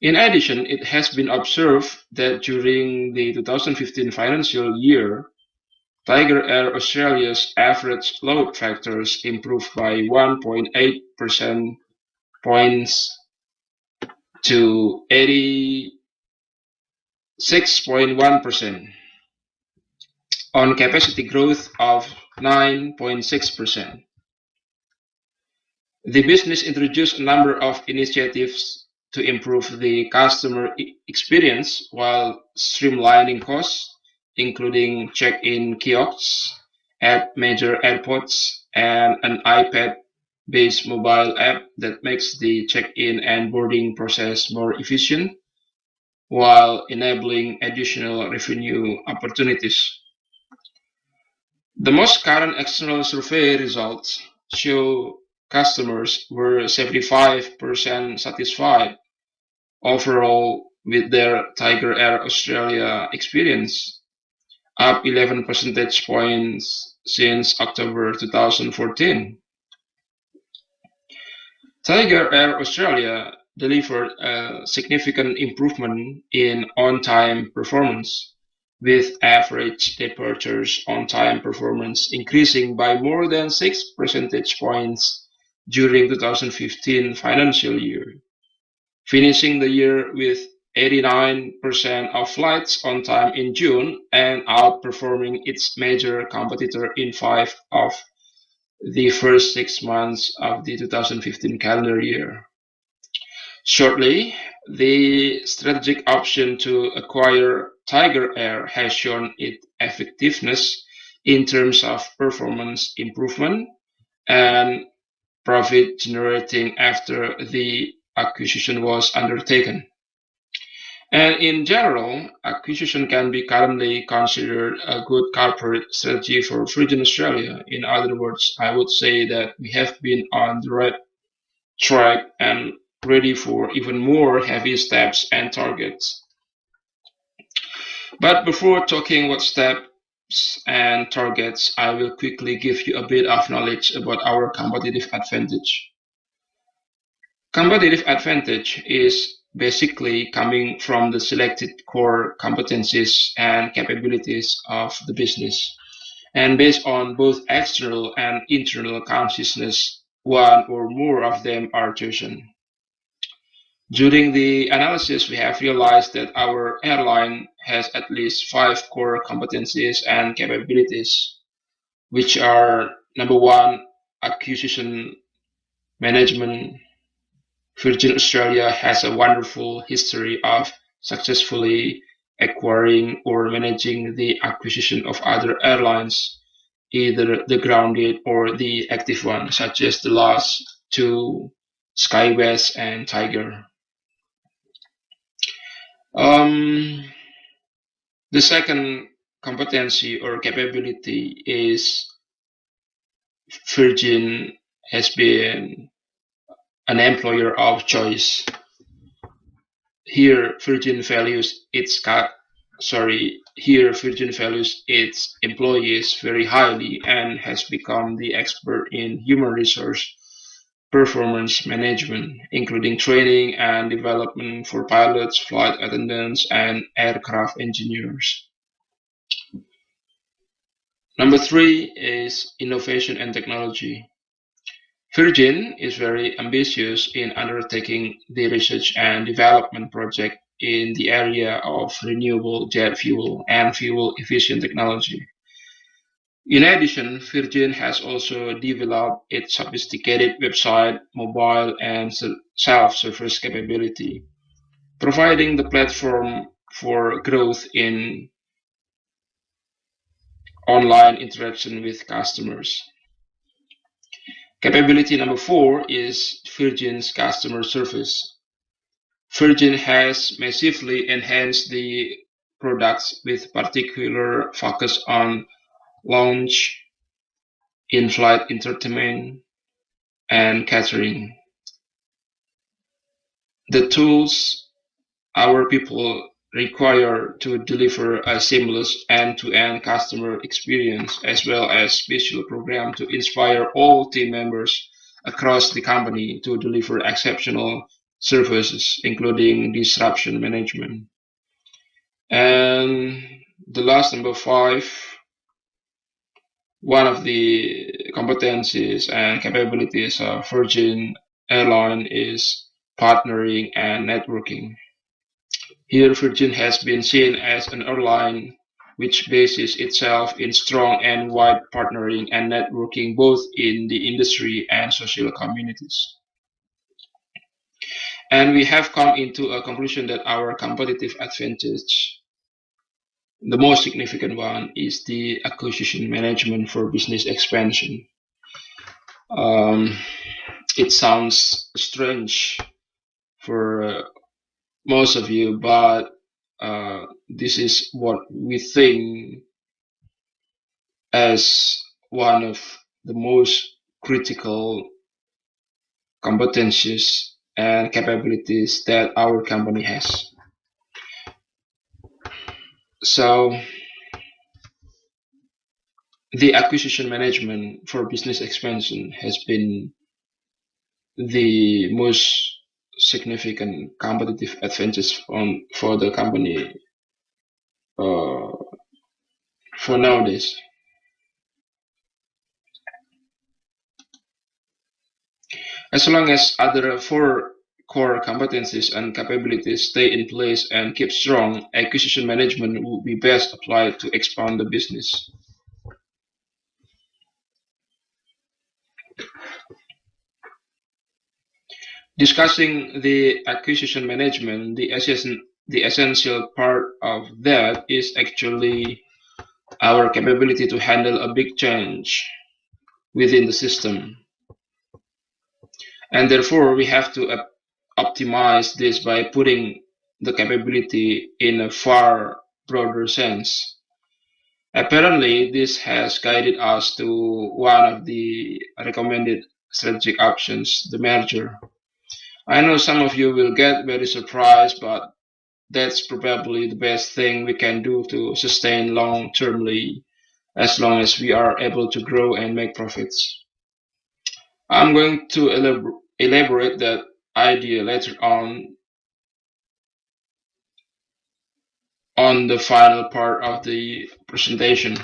In addition, it has been observed that during the 2015 financial year, Tiger Air Australia's average load factors improved by 1.8 percentage points to 86.1%, on capacity growth of 9.6%. The business introduced a number of initiatives to improve the customer experience while streamlining costs, including check-in kiosks at major airports and an iPad-based mobile app that makes the check-in and boarding process more efficient, while enabling additional revenue opportunities. The most current external survey results show customers were 75% satisfied overall with their Tiger Air Australia experience, up 11 percentage points since October 2014. Tiger Air Australia delivered a significant improvement in on-time performance, with average departures on-time performance increasing by more than 6 percentage points during 2015 financial year, finishing the year with 89% of flights on time in June and outperforming its major competitor in 5 of the first 6 months of the 2015 calendar year. Shortly, the strategic option to acquire Tiger Air has shown its effectiveness in terms of performance improvement and profit generating after the acquisition was undertaken. And in general, acquisition can be currently considered a good corporate strategy for Virgin Australia. In other words, I would say that we have been on the right track and ready for even more heavy steps and targets. But before talking what steps and targets, I will quickly give you a bit of knowledge about our competitive advantage. Competitive advantage is basically coming from the selected core competencies and capabilities of the business. And based on both external and internal consciousness, one or more of them are chosen. During the analysis, we have realized that our airline has at least 5 core competencies and capabilities, which are: number 1, acquisition management. Virgin Australia has a wonderful history of successfully acquiring or managing the acquisition of other airlines, either the grounded or the active one, such as the last to SkyWest and Tiger. Um, the second competency or capability is Virgin has been an employer of choice. Here, Virgin values its employees very highly and has become the expert in human resource performance management, including training and development for pilots, flight attendants, and aircraft engineers. Number three is innovation and technology. Virgin is very ambitious in undertaking the research and development project in the area of renewable jet fuel and fuel-efficient technology. In addition, Virgin has also developed its sophisticated website, mobile, and self-service capability, providing the platform for growth in online interaction with customers. Capability number four is Virgin's customer service. Virgin has massively enhanced the products with particular focus on lounge, in-flight entertainment, and catering. The tools our people require to deliver a seamless end-to-end customer experience, as well as special program to inspire all team members across the company to deliver exceptional services, including disruption management. And the last, number five, one of the competencies and capabilities of Virgin Airline is partnering and networking. Here, Virgin has been seen as an airline which bases itself in strong and wide partnering and networking both in the industry and social communities. And we have come into a conclusion that our competitive advantage, the most significant one, is the acquisition management for business expansion. It sounds strange for most of you, but this is what we think as one of the most critical competencies and capabilities that our company has. So the acquisition management for business expansion has been the most significant competitive advantage for the company for nowadays. As long as other four core competencies and capabilities stay in place and keep strong, acquisition management will be best applied to expand the business. Discussing the acquisition management, the essential part of that is actually our capability to handle a big change within the system. And therefore, we have to optimize this by putting the capability in a far broader sense. Apparently, this has guided us to one of the recommended strategic options, the merger. I know some of you will get very surprised, but that's probably the best thing we can do to sustain long-termly, as long as we are able to grow and make profits. I'm going to elaborate that idea later on the final part of the presentation.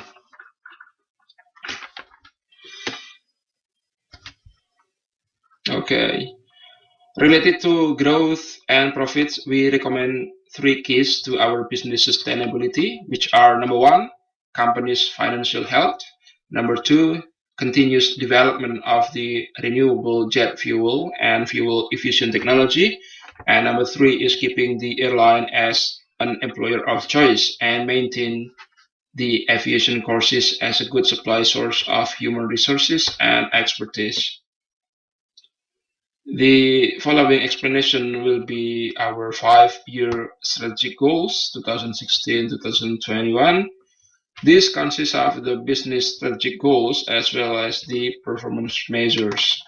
Okay. Related to growth and profits, we recommend three keys to our business sustainability, which are: number one, company's financial health; number two, continuous development of the renewable jet fuel and fuel efficient technology; and number three is keeping the airline as an employer of choice and maintain the aviation courses as a good supply source of human resources and expertise. The following explanation will be our 5-year strategic goals, 2016-2021. This consists of the business strategic goals as well as the performance measures.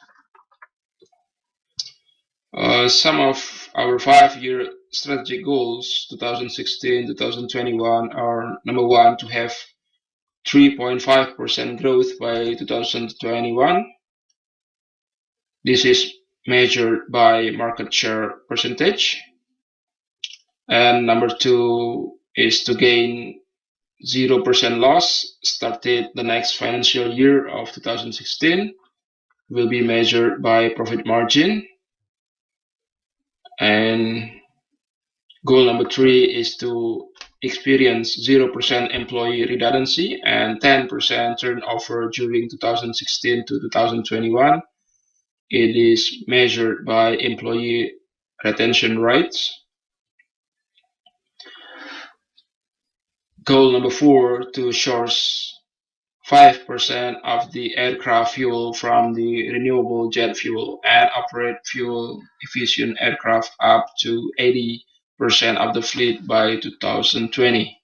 Some of our 5-year strategic goals, 2016-2021, are number one, to have 3.5% growth by 2021. This is measured by market share percentage. And number two is to gain 0% loss started the next financial year of 2016, will be measured by profit margin. And goal number three is to experience 0% employee redundancy and 10% turnover during 2016 to 2021. It is measured by employee retention rates. Goal number four, to source 5% of the aircraft fuel from the renewable jet fuel and operate fuel-efficient aircraft up to 80% of the fleet by 2020.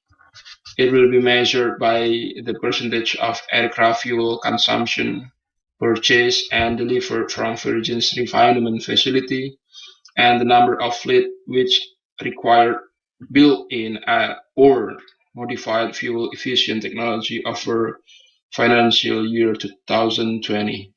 It will be measured by the percentage of aircraft fuel consumption purchased and delivered from Virgin's refinement facility, and the number of fleet which require built-in or modified fuel-efficient technology over financial year 2020.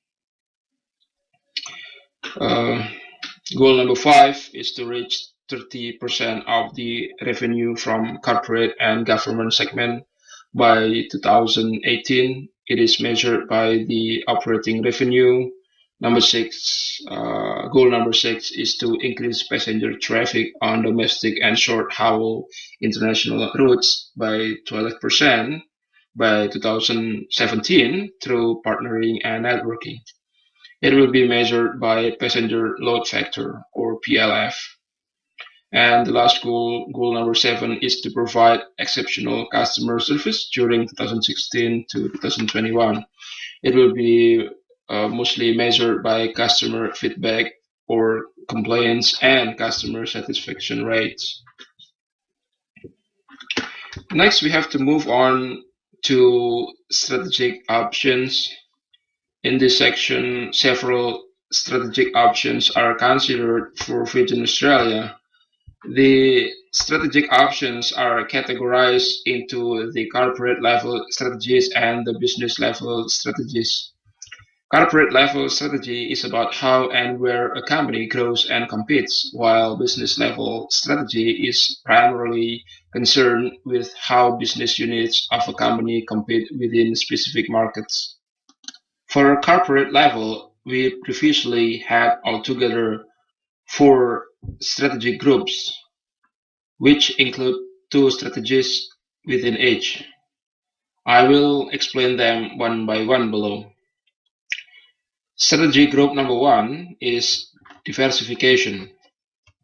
Goal number five is to reach 30% of the revenue from corporate and government segment by 2018. It is measured by the operating revenue. Goal number six is to increase passenger traffic on domestic and short-haul international routes by 12% by 2017 through partnering and networking. It will be measured by passenger load factor, or PLF. And the last goal number 7, is to provide exceptional customer service during 2016 to 2021. It will be mostly measured by customer feedback or complaints and customer satisfaction rates. Next, we have to move on to strategic options. In this section, several strategic options are considered for Virgin Australia. The strategic options are categorized into the corporate level strategies and the business level strategies. Corporate level strategy is about how and where a company grows and competes, while business level strategy is primarily concerned with how business units of a company compete within specific markets. For corporate level, we previously had altogether 4 strategic groups, which include 2 strategies within each. I will explain them one by one below. Strategy group number 1 is diversification.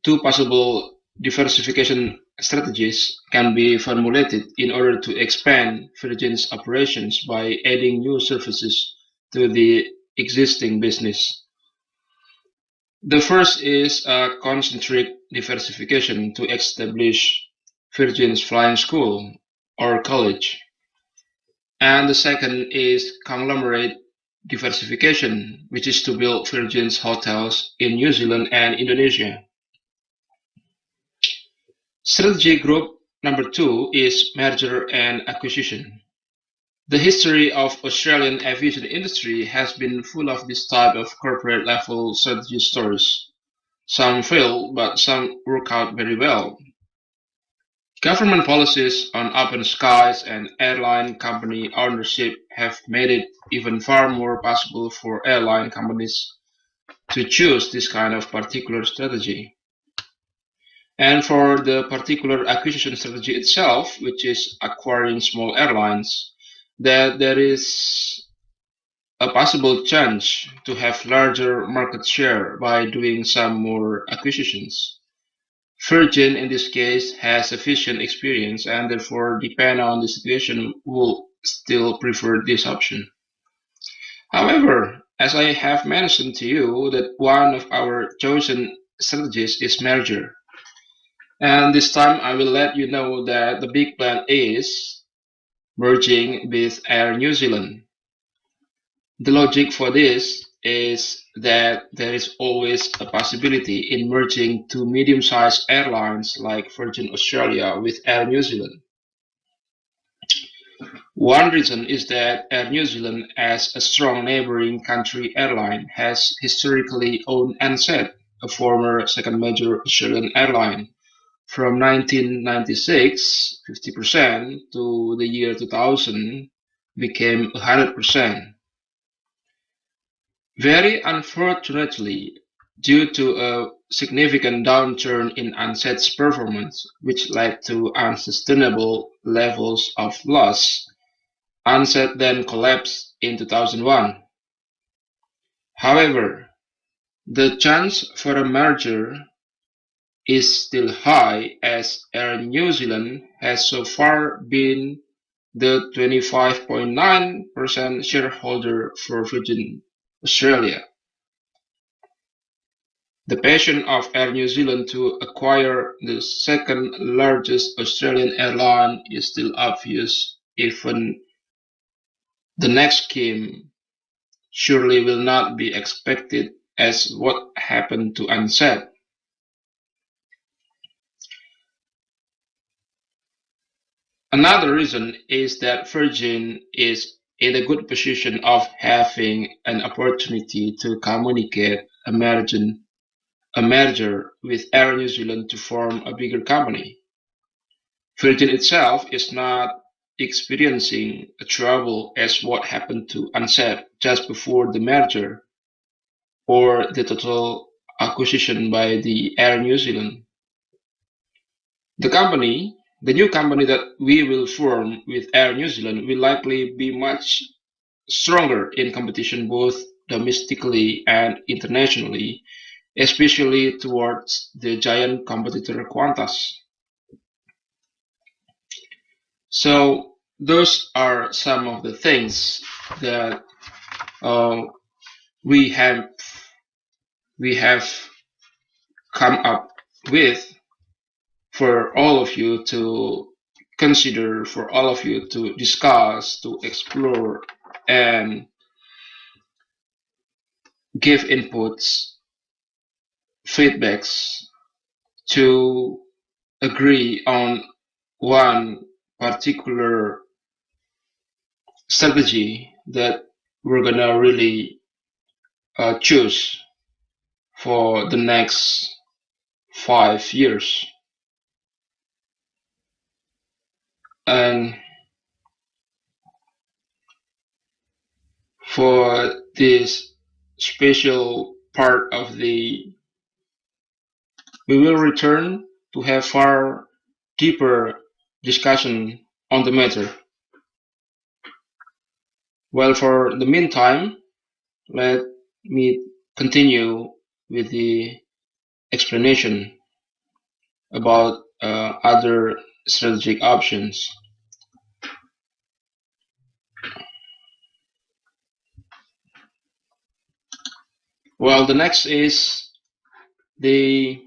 2 possible diversification strategies can be formulated in order to expand Virgin's operations by adding new services to the existing business. The first is a concentric diversification to establish Virgin's flying school or college. And the second is conglomerate diversification, which is to build Virgin's hotels in New Zealand and Indonesia. Strategy group number 2 is merger and acquisition. The history of Australian aviation industry has been full of this type of corporate level strategy stories. Some fail, but some work out very well. Government policies on open skies and airline company ownership have made it even far more possible for airline companies to choose this kind of particular strategy. And for the particular acquisition strategy itself, which is acquiring small airlines, that there is a possible chance to have larger market share by doing some more acquisitions. Virgin, in this case, has sufficient experience and therefore, depending on the situation, will still prefer this option. However, As I have mentioned to you that one of our chosen strategies is merger. And this time I will let you know that the big plan is merging with Air New Zealand. The logic for this is that there is always a possibility in merging two medium-sized airlines like Virgin Australia with Air New Zealand. One reason is that Air New Zealand, as a strong neighboring country airline, has historically owned Ansett, a former second major Australian airline. From 1996, 50%, to the year 2000, became 100%. Very unfortunately, due to a significant downturn in Ansett's performance, which led to unsustainable levels of loss, Ansett then collapsed in 2001. However, the chance for a merger is still high as Air New Zealand has so far been the 25.9% shareholder for Virgin Australia. The passion of Air New Zealand to acquire the second largest Australian airline is still obvious. Even the next scheme surely will not be expected as what happened to Ansett. Another reason is that Virgin is in a good position of having an opportunity to communicate a merger with Air New Zealand to form a bigger company. Virgin itself is not experiencing a trouble as what happened to Ansett just before the merger or the total acquisition by the Air New Zealand. The new company that we will form with Air New Zealand will likely be much stronger in competition both domestically and internationally, especially towards the giant competitor Qantas. So those are some of the things that uh, we have come up with for all of you to consider, for all of you to discuss, to explore, and give inputs, feedbacks to agree on one particular strategy that we're gonna really choose for the next 5 years. And for this special part of we will return to have far deeper discussion on the matter. Well, for the meantime, let me continue with the explanation about other strategic options. Well, the next is the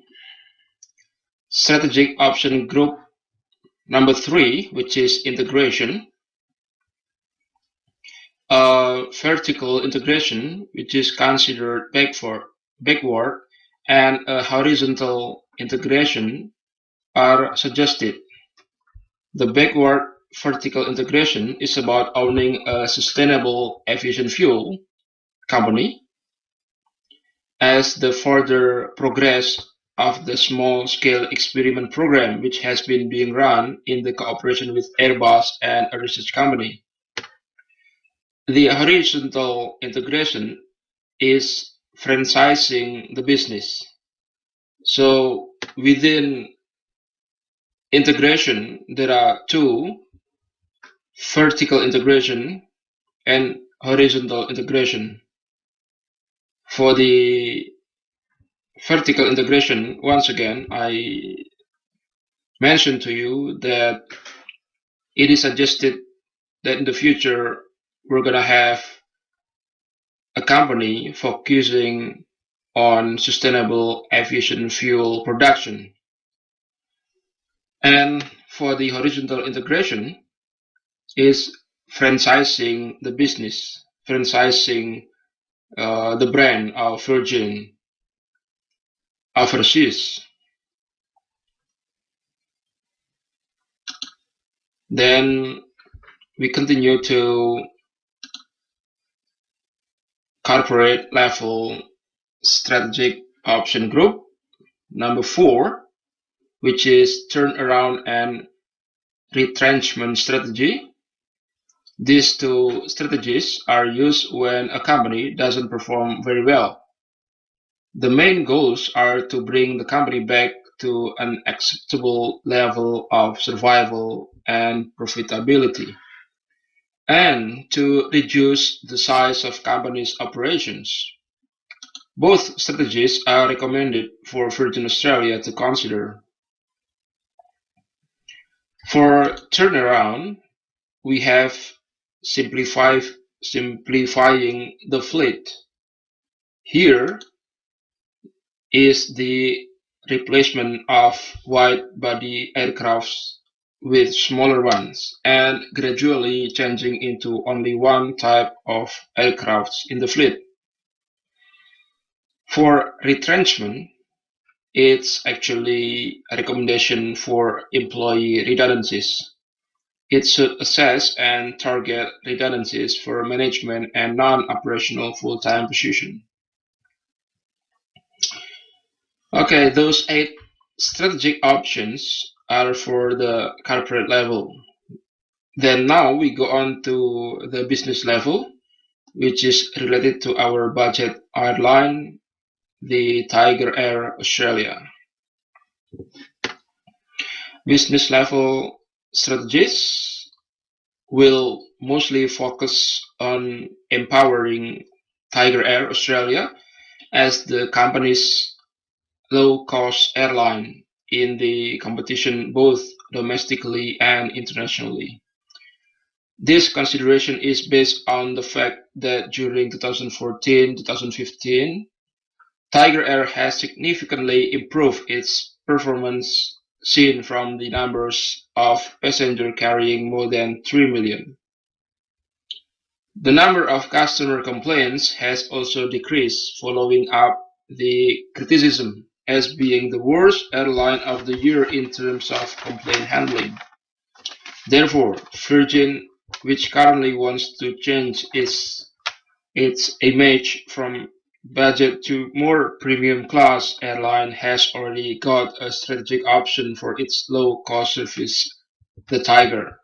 strategic option group number 3, which is integration. Vertical integration, which is considered backward, and a horizontal integration are suggested. The backward vertical integration is about owning a sustainable aviation fuel company. As the further progress of the small-scale experiment program, which has been being run in the cooperation with Airbus and a research company. The horizontal integration is franchising the business. So within integration, there are two: vertical integration and horizontal integration. For the vertical integration, once again, I mentioned to you that it is suggested that in the future we're gonna have a company focusing on sustainable aviation fuel production. And for the horizontal integration is franchising the business, franchising the brand of Virgin overseas. Then we continue to corporate level strategic option group. Number 4, which is turnaround and retrenchment strategy. These two strategies are used when a company doesn't perform very well. The main goals are to bring the company back to an acceptable level of survival and profitability, and to reduce the size of company's operations. Both strategies are recommended for Virgin Australia to consider. For turnaround, we have simplifying the fleet. Here is the replacement of wide-body aircrafts with smaller ones, and gradually changing into only one type of aircrafts in the fleet. For retrenchment, it's actually a recommendation for employee redundancies. It should assess and target redundancies for management and non-operational full-time positions. Okay, those 8 strategic options are for the corporate level. Then now we go on to the business level, which is related to our budget airline, the Tiger Air Australia. Business level strategies will mostly focus on empowering Tiger Air Australia as the company's low-cost airline in the competition both domestically and internationally. This consideration is based on the fact that during 2014-2015, Tiger Air has significantly improved its performance seen from the numbers of passengers carrying more than 3 million. The number of customer complaints has also decreased following up the criticism as being the worst airline of the year in terms of complaint handling. Therefore, Virgin, which currently wants to change its image from budget to more premium class airline, has already got a strategic option for its low-cost service, the Tiger.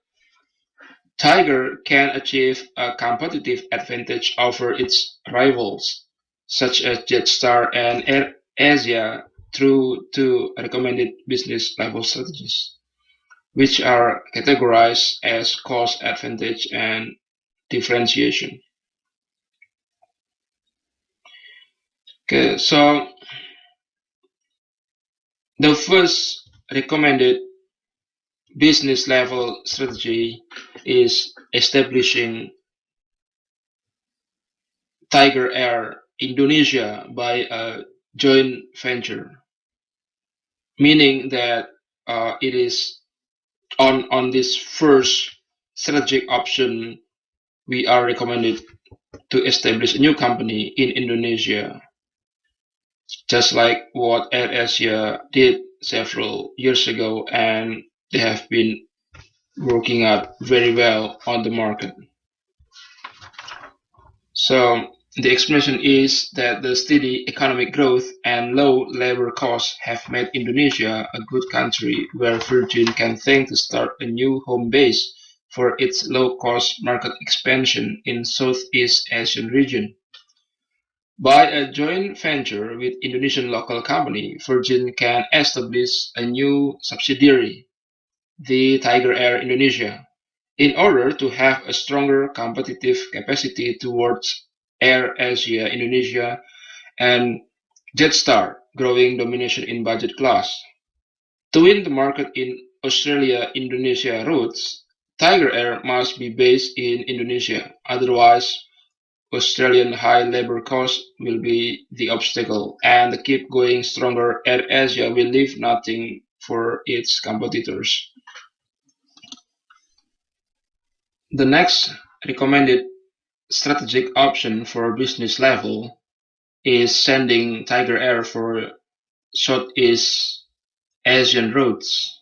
Tiger can achieve a competitive advantage over its rivals, such as Jetstar and AirAsia, through 2 recommended business level strategies, which are categorized as cost advantage and differentiation. Okay, so the first recommended business level strategy is establishing Tiger Air Indonesia by a joint venture, meaning that it is on this first strategic option, we are recommended to establish a new company in Indonesia, just like what AirAsia did several years ago, and they have been working out very well on the market. So the explanation is that the steady economic growth and low labor costs have made Indonesia a good country where Virgin can think to start a new home base for its low-cost market expansion in Southeast Asian region. By a joint venture with Indonesian local company, Virgin can establish a new subsidiary, the Tiger Air Indonesia, in order to have a stronger competitive capacity towards AirAsia Indonesia and Jetstar growing domination in budget class. To win the market in Australia-Indonesia routes, Tiger Air must be based in Indonesia, otherwise Australian high labor costs will be the obstacle, and the keep going stronger AirAsia will leave nothing for its competitors. The next recommended strategic option for business level is sending Tiger Air for Southeast Asian routes.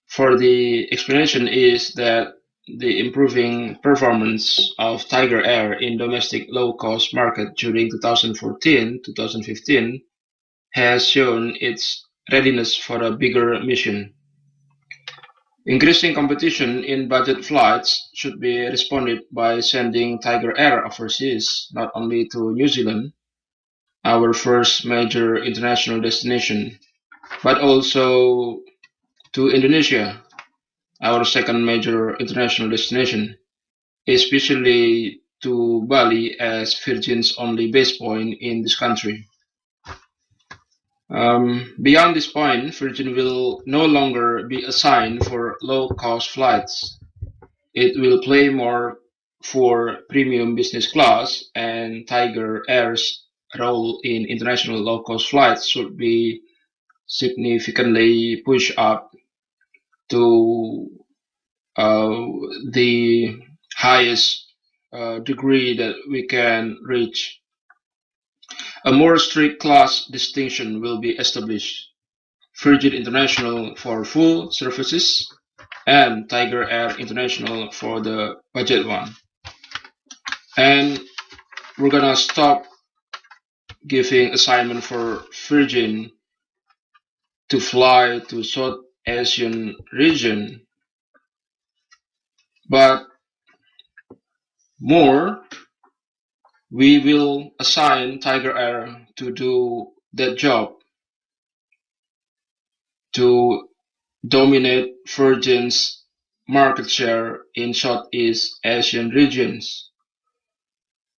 For the explanation is that the improving performance of Tiger Air in domestic low-cost market during 2014-2015 has shown its readiness for a bigger mission. Increasing competition in budget flights should be responded by sending Tiger Air overseas, not only to New Zealand, our first major international destination, but also to Indonesia, our second major international destination, especially to Bali as Virgin's only base point in this country. Beyond this point, Virgin will no longer be assigned for low-cost flights. It will play more for premium business class, and Tiger Air's role in international low-cost flights should be significantly pushed up to the highest degree that we can reach. A more strict class distinction will be established: Virgin International for full services and Tiger Air International for the budget one. And we're gonna stop giving assignment for Virgin to fly to South Asian region, but more we will assign Tiger Air to do that job, to dominate Virgin's market share in Southeast Asian regions,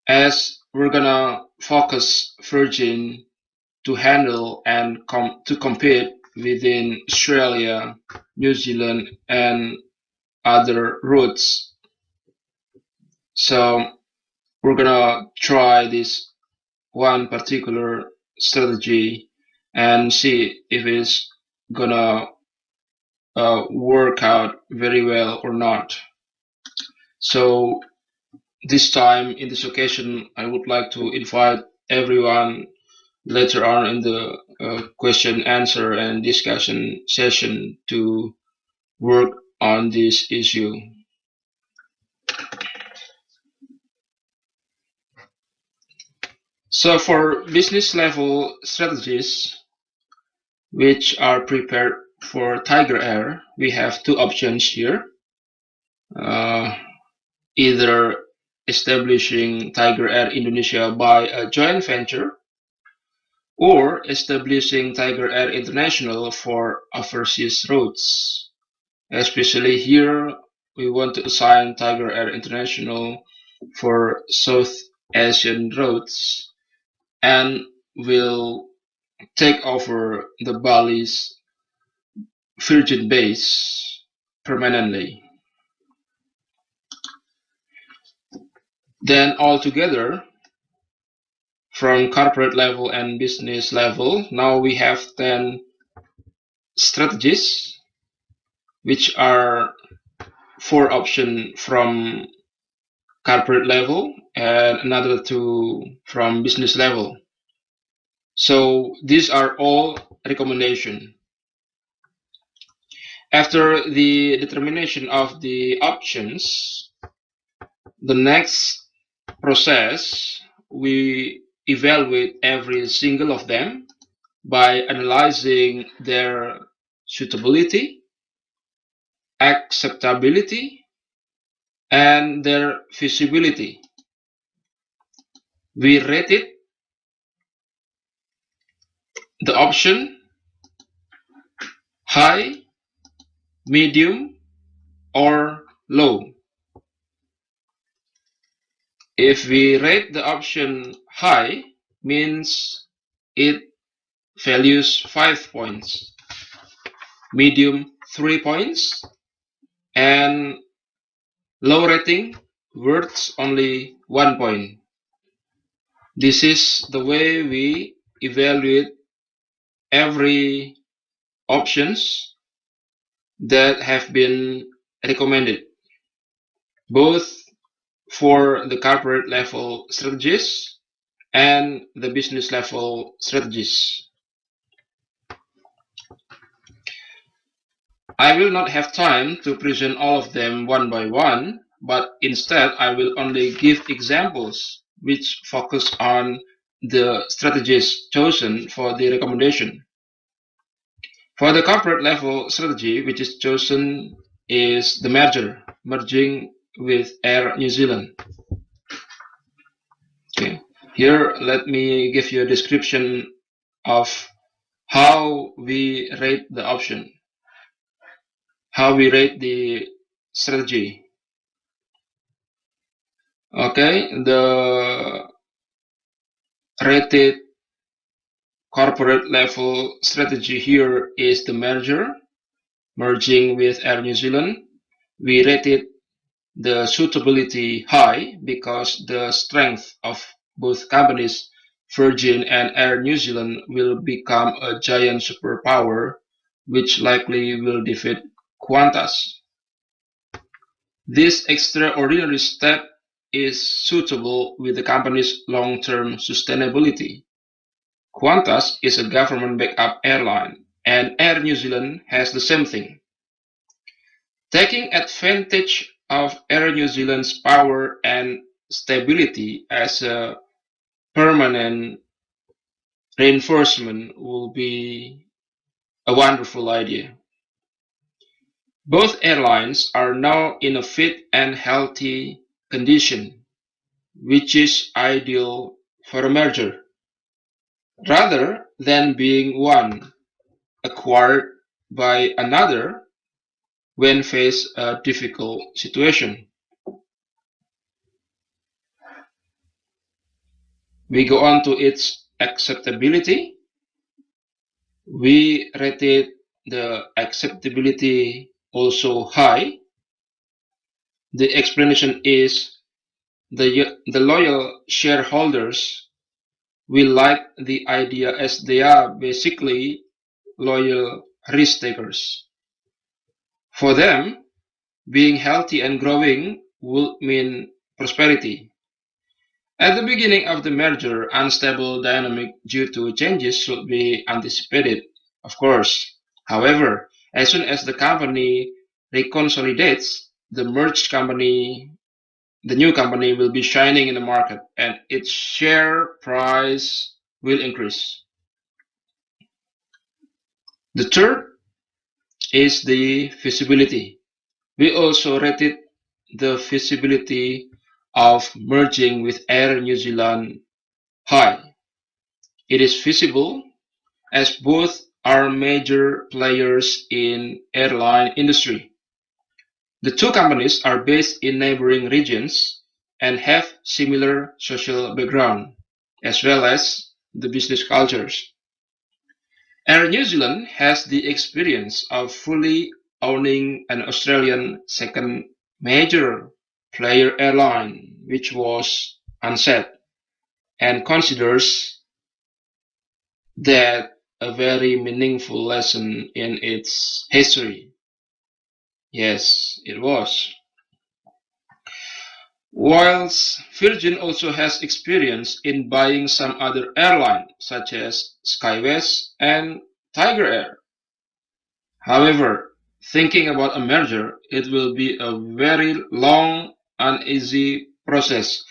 as we're gonna focus Virgin to handle and to compete within Australia, New Zealand, and other routes. So we're gonna try this one particular strategy and see if it's gonna work out very well or not. So this time, in this occasion, I would like to invite everyone later on in the question, answer, and discussion session to work on this issue. So for business level strategies which are prepared for Tiger Air, we have two options here. Either establishing Tiger Air Indonesia by a joint venture, or establishing Tiger Air International for overseas routes. Especially here, we want to assign Tiger Air International for South Asian routes, and will take over the Bali's Virgin base permanently. Then altogether, from corporate level and business level, now we have 10 strategies, which are 4 options from corporate level and another 2 from business level. So these are all recommendations. After the determination of the options, the next process, we evaluate every single of them by analyzing their suitability, acceptability, and their feasibility. We rate it, the option, high, medium, or low. If we rate the option high, means it values 5 points, medium 3 points, and low rating worth only 1 point. This is the way we evaluate every options that have been recommended, both for the corporate level strategies and the business level strategies. I will not have time to present all of them one by one, but instead I will only give examples which focus on the strategies chosen for the recommendation. For the corporate level strategy, which is chosen is the merging with Air New Zealand. Okay. Here, let me give you a description of how we rate the option, how we rate the strategy. Okay, the rated corporate level strategy here is the merging with Air New Zealand. We rated the suitability high because the strength of both companies, Virgin and Air New Zealand, will become a giant superpower which likely will defeat Qantas. This extraordinary step is suitable with the company's long-term sustainability. Qantas is a government backup airline, and Air New Zealand has the same thing. Taking advantage of Air New Zealand's power and stability as a permanent reinforcement will be a wonderful idea. Both airlines are now in a fit and healthy condition, which is ideal for a merger, rather than being one acquired by another when face a difficult situation. We go on to its acceptability. We rated the acceptability also high. The explanation is the loyal shareholders will like the idea as they are basically loyal risk takers. For them, being healthy and growing would mean prosperity. At the beginning of the merger, unstable dynamic due to changes should be anticipated, of course. However, as soon as the company reconsolidates, the new company will be shining in the market and its share price will increase. The third is the feasibility. We also rated the feasibility of merging with Air New Zealand high. It is feasible as both are major players in airline industry. The two companies are based in neighboring regions and have similar social background, as well as the business cultures. Air New Zealand has the experience of fully owning an Australian second major player airline, which was Ansett, and considers that a very meaningful lesson in its history. Yes, it was. Whilst Virgin also has experience in buying some other airlines, such as SkyWest and Tiger Air. However, thinking about a merger, it will be a very long, uneasy process,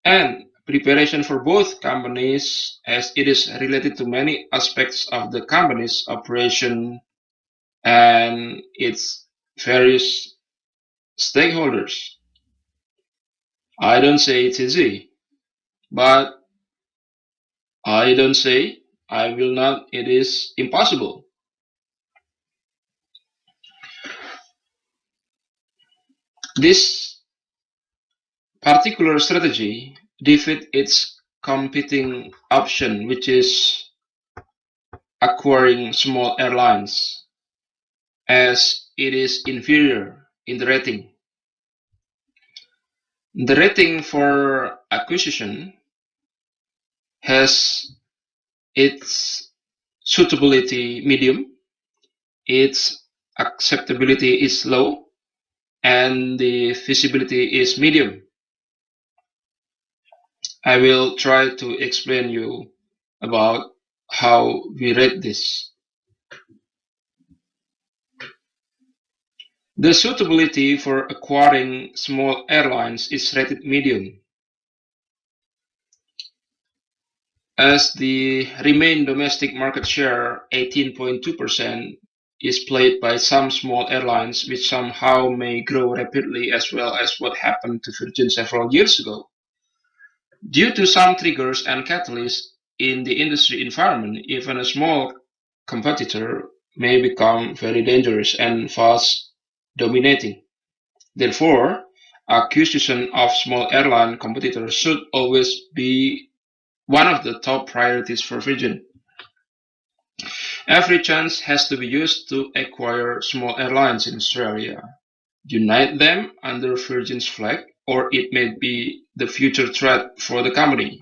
and preparation for both companies as it is related to many aspects of the company's operation and its various stakeholders. I don't say it's easy, but I don't say I will not it is impossible. This particular strategy defeats its competing option, which is acquiring small airlines, as it is inferior in the rating. The rating for acquisition has its suitability medium, its acceptability is low, and the feasibility is medium. I will try to explain you about how we rate this. The suitability for acquiring small airlines is rated medium. As the remain domestic market share, 18.2%, is played by some small airlines which somehow may grow rapidly, as well as what happened to Virgin several years ago. Due to some triggers and catalysts in the industry environment, even a small competitor may become very dangerous and fast dominating. Therefore, acquisition of small airline competitors should always be one of the top priorities for Virgin. Every chance has to be used to acquire small airlines in Australia, unite them under Virgin's flag, or it may be the future threat for the company.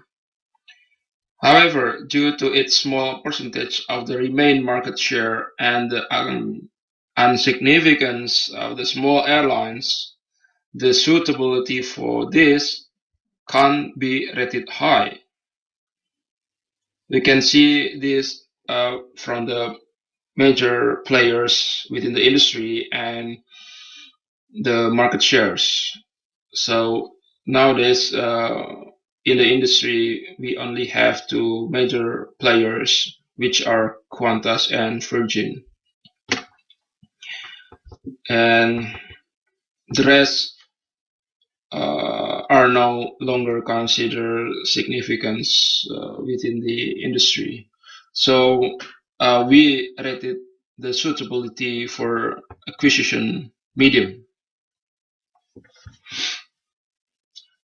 However, due to its small percentage of the remaining market share and the insignificance of the small airlines, the suitability for this can't be rated high. We can see this from the major players within the industry and the market shares. So nowadays, in the industry, we only have two major players, which are Qantas and Virgin, and the rest are no longer considered significance within the industry. So we rated the suitability for acquisition medium.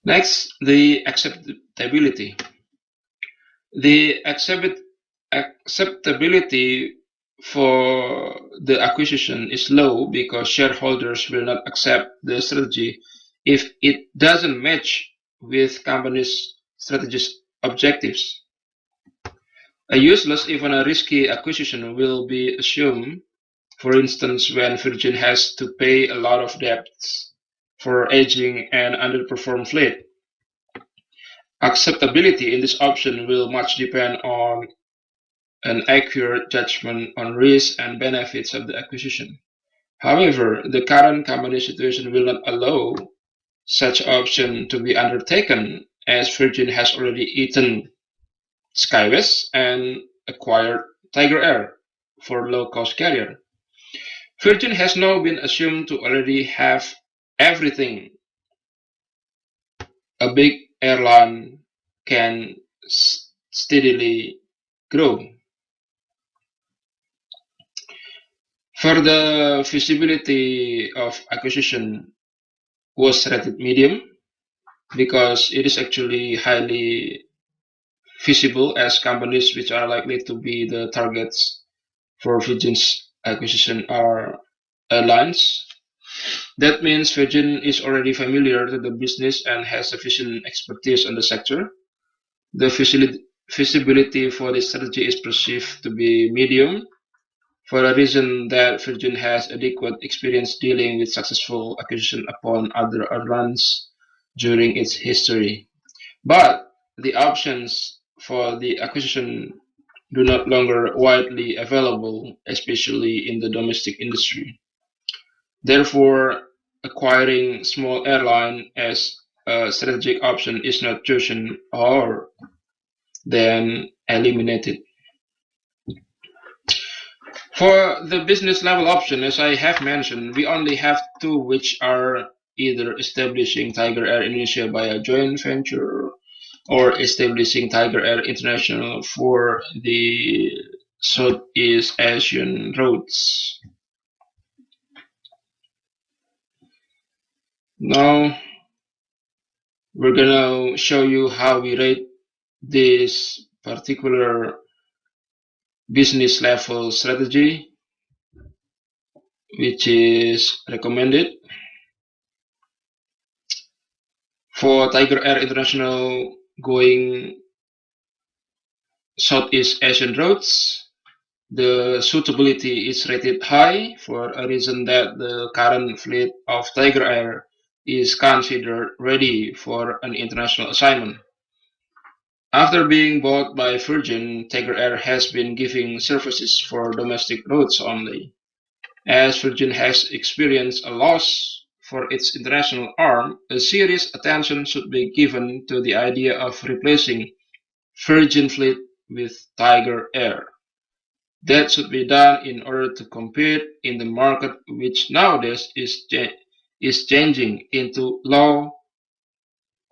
Next, the acceptability. The acceptability for the acquisition is low because shareholders will not accept the strategy if it doesn't match with company's strategic objectives. A useless, even a risky acquisition will be assumed, for instance, when Virgin has to pay a lot of debts for aging and underperformed fleet. Acceptability in this option will much depend on an accurate judgment on risks and benefits of the acquisition. However, the current company situation will not allow such option to be undertaken, as Virgin has already eaten SkyWest and acquired Tiger Air for low-cost carrier. Virgin has now been assumed to already have everything a big airline can steadily grow. For the feasibility of acquisition was rated medium because it is actually highly feasible, as companies which are likely to be the targets for Virgin's acquisition are airlines. That means Virgin is already familiar to the business and has sufficient expertise on the sector. The feasibility for this strategy is perceived to be medium, for a reason that Virgin has adequate experience dealing with successful acquisition upon other airlines during its history. But the options for the acquisition do not longer widely available, especially in the domestic industry. Therefore, acquiring small airline as a strategic option is not chosen or then eliminated. For the business level option, as I have mentioned, we only have two, which are either establishing Tiger Air Indonesia by a joint venture or establishing Tiger Air International for the Southeast Asian routes. Now we're gonna show you how we rate this particular business level strategy, which is recommended. For Tiger Air International going Southeast Asian routes, the suitability is rated high for a reason that the current fleet of Tiger Air is considered ready for an international assignment. After being bought by Virgin, Tiger Air has been giving services for domestic routes only. As Virgin has experienced a loss for its international arm, a serious attention should be given to the idea of replacing Virgin fleet with Tiger Air. That should be done in order to compete in the market which nowadays is changing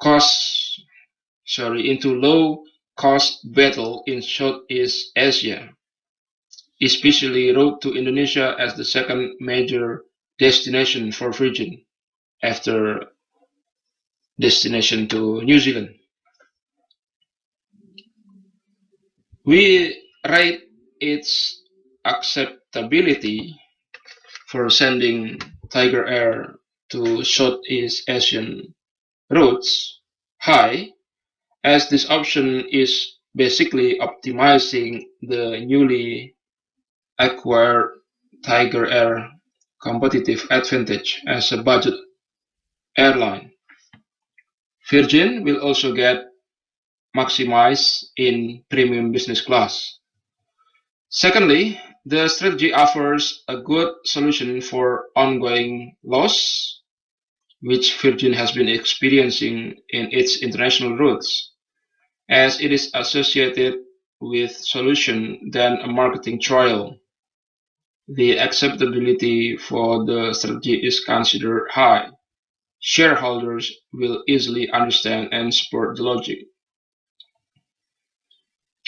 cost into low cost battle in Southeast Asia, especially route to Indonesia as the second major destination for Virgin after destination to New Zealand. We rate its acceptability for sending Tiger Air to Southeast Asian routes high, as this option is basically optimizing the newly acquired Tiger Air competitive advantage as a budget airline. Virgin will also get maximized in premium business class. Secondly, the strategy offers a good solution for ongoing loss, which Virgin has been experiencing in its international routes, as it is associated with solution than a marketing trial. The acceptability for the strategy is considered high. Shareholders will easily understand and support the logic.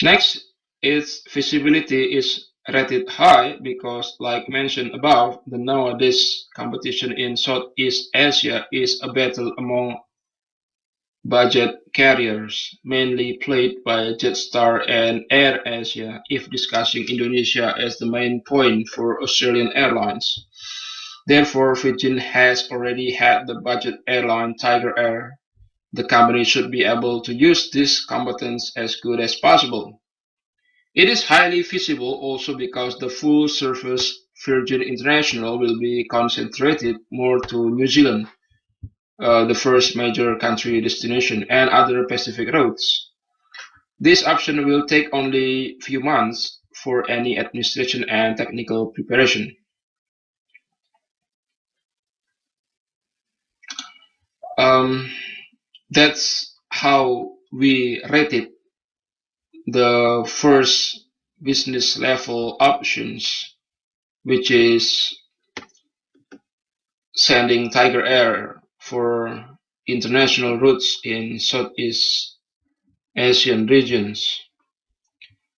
Next, its feasibility is rated high because, like mentioned above, the nowadays competition in Southeast Asia is a battle among budget carriers, mainly played by Jetstar and AirAsia, if discussing Indonesia as the main point for Australian airlines. Therefore, Virgin has already had the budget airline Tiger Air. The company should be able to use this competence as good as possible. It is highly feasible also because the full-service Virgin International will be concentrated more to New Zealand, the first major country destination, and other Pacific routes. This option will take only few months for any administration and technical preparation. That's how we rated the first business level options, which is sending Tiger Air for international routes in Southeast Asian regions.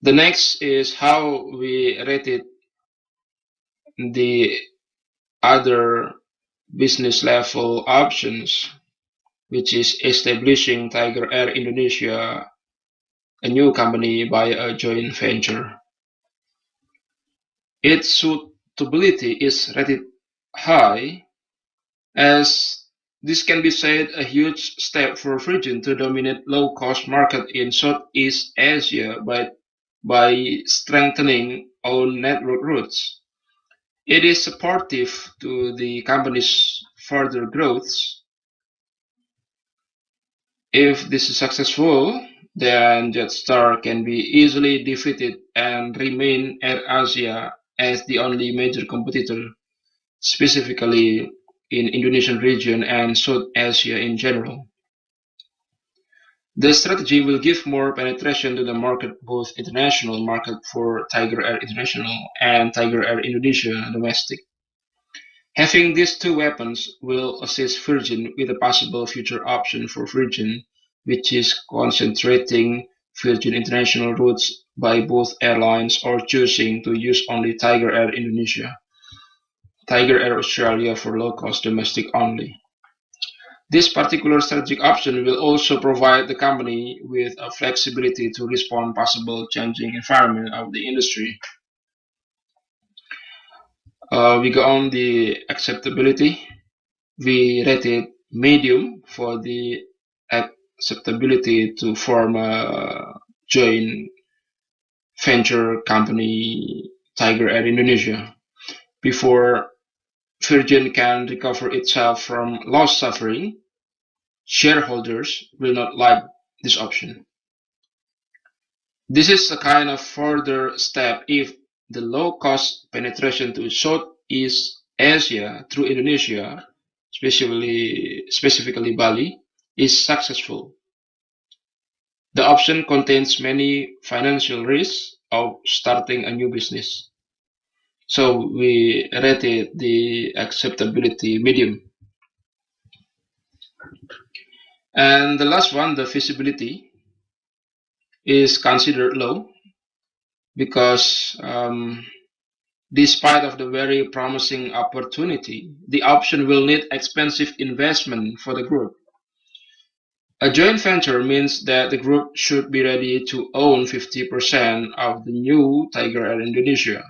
The next is how we rated the other business level options, which is establishing Tiger Air Indonesia, a new company by a joint venture. Its suitability is rated high, as this can be said a huge step for Virgin to dominate low-cost market in Southeast Asia by strengthening own network routes. It is supportive to the company's further growth. If this is successful, then Jetstar can be easily defeated and remain AirAsia as the only major competitor, specifically in Indonesian region and South Asia in general. The strategy will give more penetration to the market, both international market for Tiger Air International and Tiger Air Indonesia domestic. Having these two weapons will assist Virgin with a possible future option for Virgin, which is concentrating Virgin international routes by both airlines or choosing to use only Tiger Air Indonesia, Tiger Air Australia for low-cost domestic only. This particular strategic option will also provide the company with a flexibility to respond possible changing environment of the industry. We go on the acceptability. We rated medium for the acceptability to form a joint venture company, Tiger Air Indonesia, before Virgin can recover itself from loss suffering. Shareholders will not like this option. This is a kind of further step if the low-cost penetration to Southeast Asia through Indonesia, specifically Bali, is successful. The option contains many financial risks of starting a new business. So we rated the acceptability medium. And the last one, the feasibility, is considered low because despite of the very promising opportunity, the option will need expensive investment for the group. A joint venture means that the group should be ready to own 50% of the new Tiger Air Indonesia.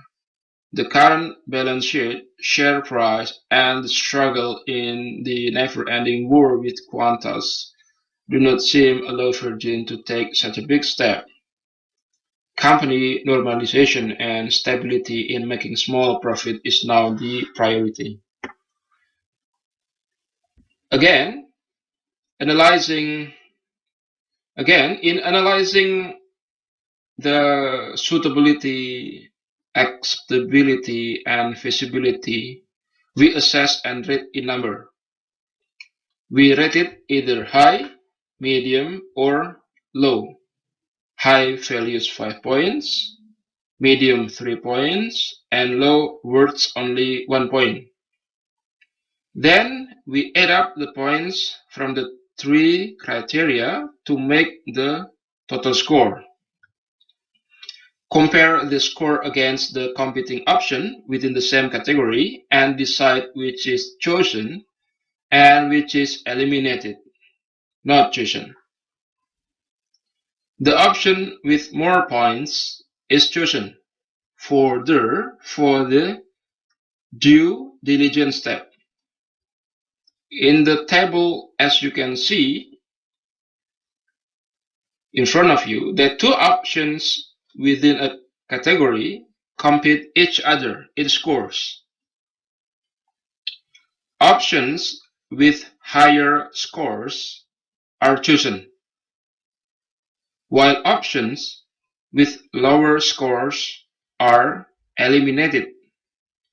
The current balance sheet, share price, and the struggle in the never-ending war with Qantas do not seem allow Virgin to take such a big step. Company normalization and stability in making small profit is now the priority. In analyzing the suitability, acceptability, and feasibility, we assess and rate in number. We rate it either high, medium, or low. High values 5 points, medium 3 points, and low worth only 1 point. Then we add up the points from the 3 criteria to make the total score. Compare the score against the competing option within the same category and decide which is chosen and which is eliminated, not chosen. The option with more points is chosen for the due diligence step. In the table, as you can see in front of you, the 2 options within a category compete each other in scores. Options with higher scores are chosen, while options with lower scores are eliminated,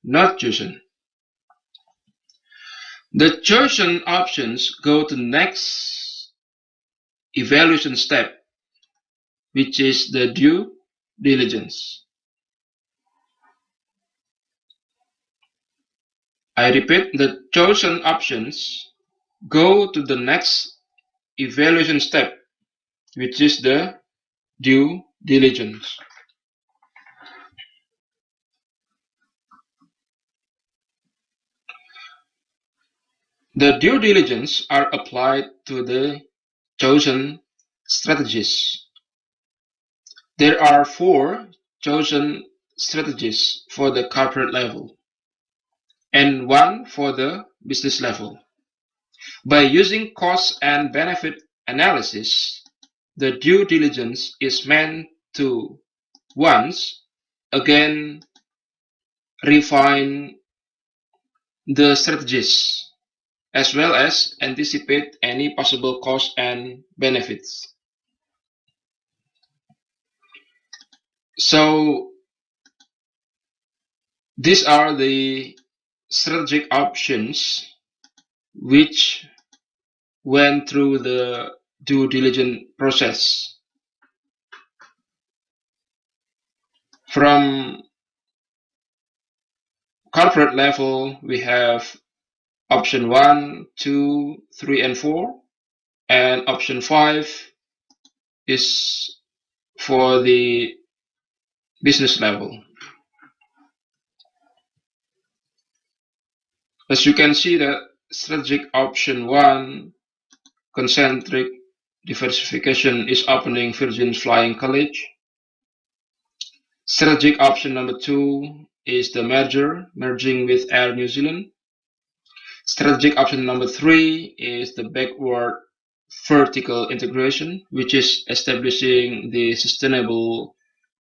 not chosen. The chosen options go to the next evaluation step, which is the due diligence. I repeat, the chosen options go to the next evaluation step, which is the due diligence. The due diligence are applied to the chosen strategies. There are 4 chosen strategies for the corporate level and 1 for the business level. By using cost and benefit analysis, the due diligence is meant to once again refine the strategies as well as anticipate any possible costs and benefits. So these are the strategic options which went through the due diligence process. From corporate level, we have option 1, 2, 3, and 4, and option 5 is for the business level. As you can see, that strategic option 1, concentric diversification, is opening Virgin Flying College. Strategic option number 2 is the merging with Air New Zealand. Strategic option number 3 is the backward vertical integration, which is establishing the sustainable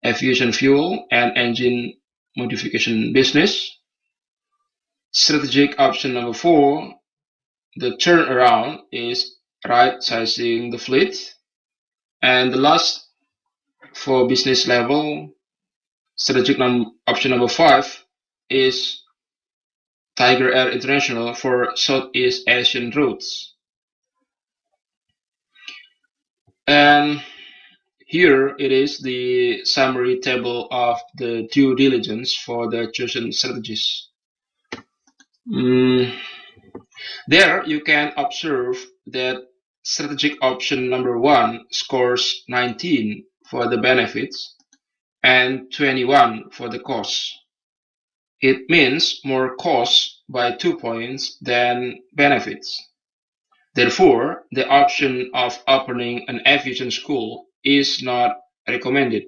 aviation fuel and engine modification business. Strategic option number 4, the turnaround, is right-sizing the fleet. And the last, for business level, strategic option number 5 is Tiger Air International for Southeast Asian routes. And here it is the summary table of the due diligence for the chosen strategies. There you can observe that strategic option number 1 scores 19 for the benefits and 21 for the costs. It means more costs by 2 points than benefits. Therefore, the option of opening an aviation school is not recommended.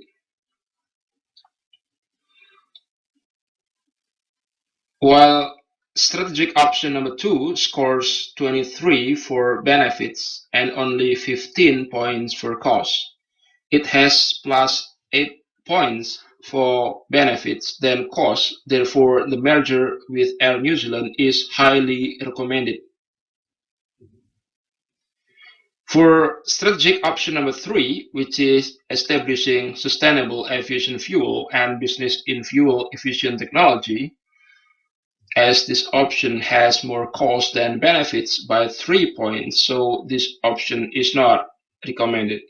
While strategic option number 2 scores 23 for benefits and only 15 points for costs. It has plus 8 points for benefits than costs. Therefore, the merger with Air New Zealand is highly recommended. For strategic option number 3, which is establishing sustainable aviation fuel and business in fuel efficient technology, as this option has more cost than benefits by 3 points, so this option is not recommended.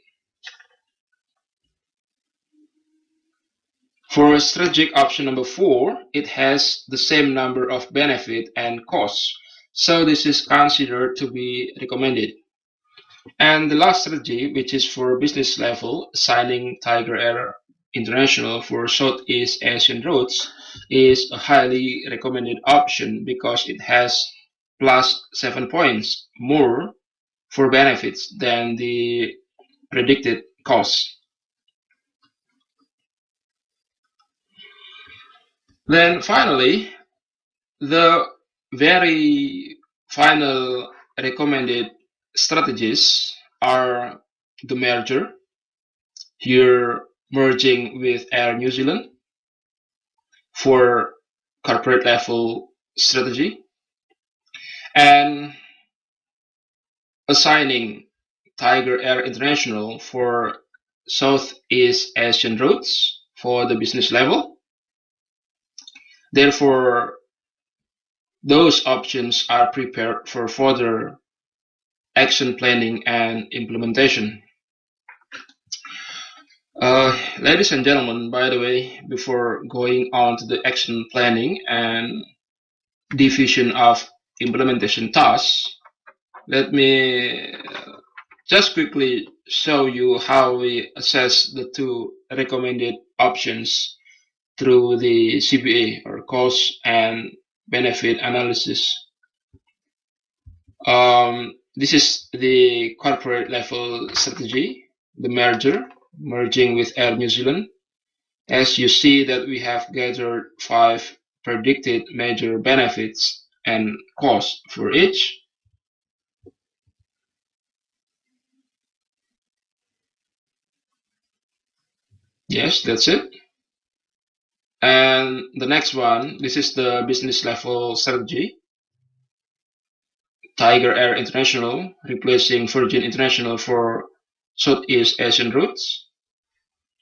For strategic option number 4, it has the same number of benefit and costs, so this is considered to be recommended. And the last strategy, which is for business level, assigning Tiger Air International for Southeast Asian routes, is a highly recommended option because it has plus 7 points more for benefits than the predicted costs. Then finally, the very final recommended strategies are the merger, here merging with Air New Zealand for corporate level strategy, and assigning Tiger Air International for Southeast Asian routes for the business level. Therefore, those options are prepared for further action planning and implementation. Ladies and gentlemen, by the way, before going on to the action planning and division of implementation tasks, let me just quickly show you how we assess the 2 recommended options through the CBA, or cost and benefit analysis. This is the corporate level strategy, the merging with Air New Zealand. As you see that we have gathered 5 predicted major benefits and costs for each. Yes, that's it. And the next one, this is the business level strategy. Tiger Air International replacing Virgin International for Southeast Asian routes.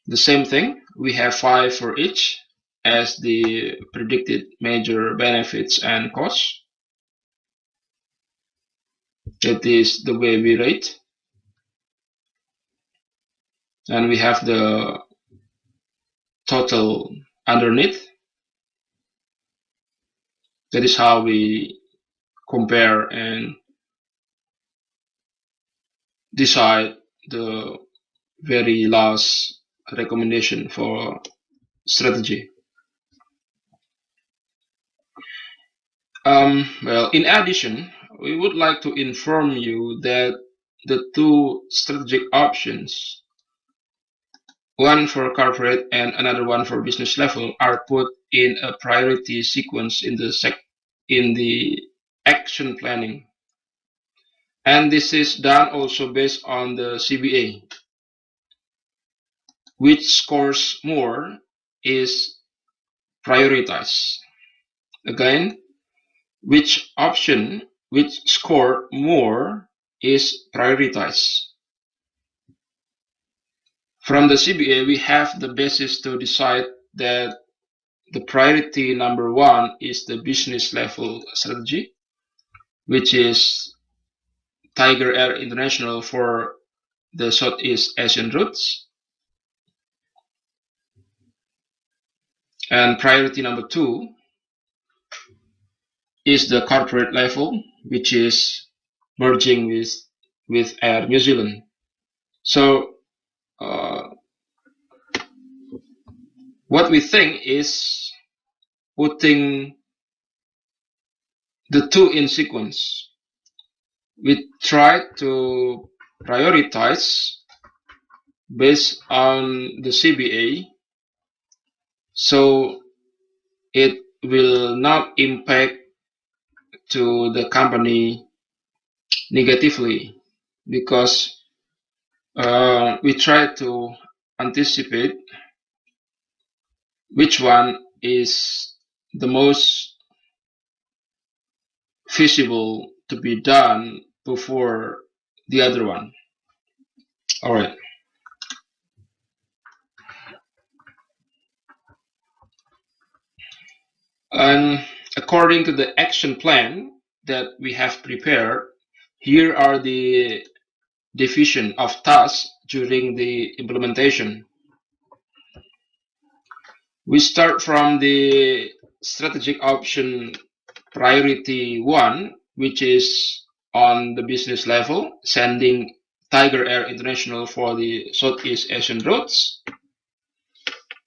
The same thing, we have 5 for each as the predicted major benefits and costs. That is the way we rate. And we have the total underneath. That is how we compare and decide the very last recommendation for strategy. Well, in addition, we would like to inform you that the 2 strategic options, one for corporate and another one for business level, are put in a priority sequence in the action planning. And this is done also based on the CBA. Which scores more is prioritized. Again, which option which score more is prioritized. From the CBA, we have the basis to decide that the priority number one is the business level strategy, which is Tiger Air International for the Southeast Asian routes. And priority number two is the corporate level, which is merging with Air New Zealand. So what we think is putting the two in sequence. We try to prioritize based on the CBA, so it will not impact to the company negatively, because we try to anticipate which one is the most feasible to be done before the other one. All right. And according to the action plan that we have prepared, here are the division of tasks during the implementation. We start from the strategic option priority one, which is on the business level, sending Tiger Air International for the Southeast Asian routes.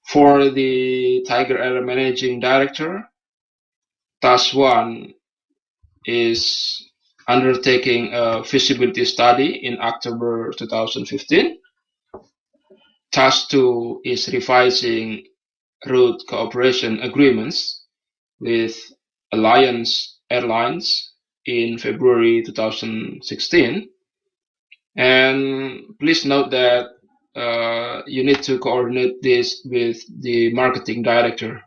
For the Tiger Air Managing Director, task one is undertaking a feasibility study in October 2015. Task two is revising route cooperation agreements with Alliance Airlines in February 2016. And please note that you need to coordinate this with the marketing director.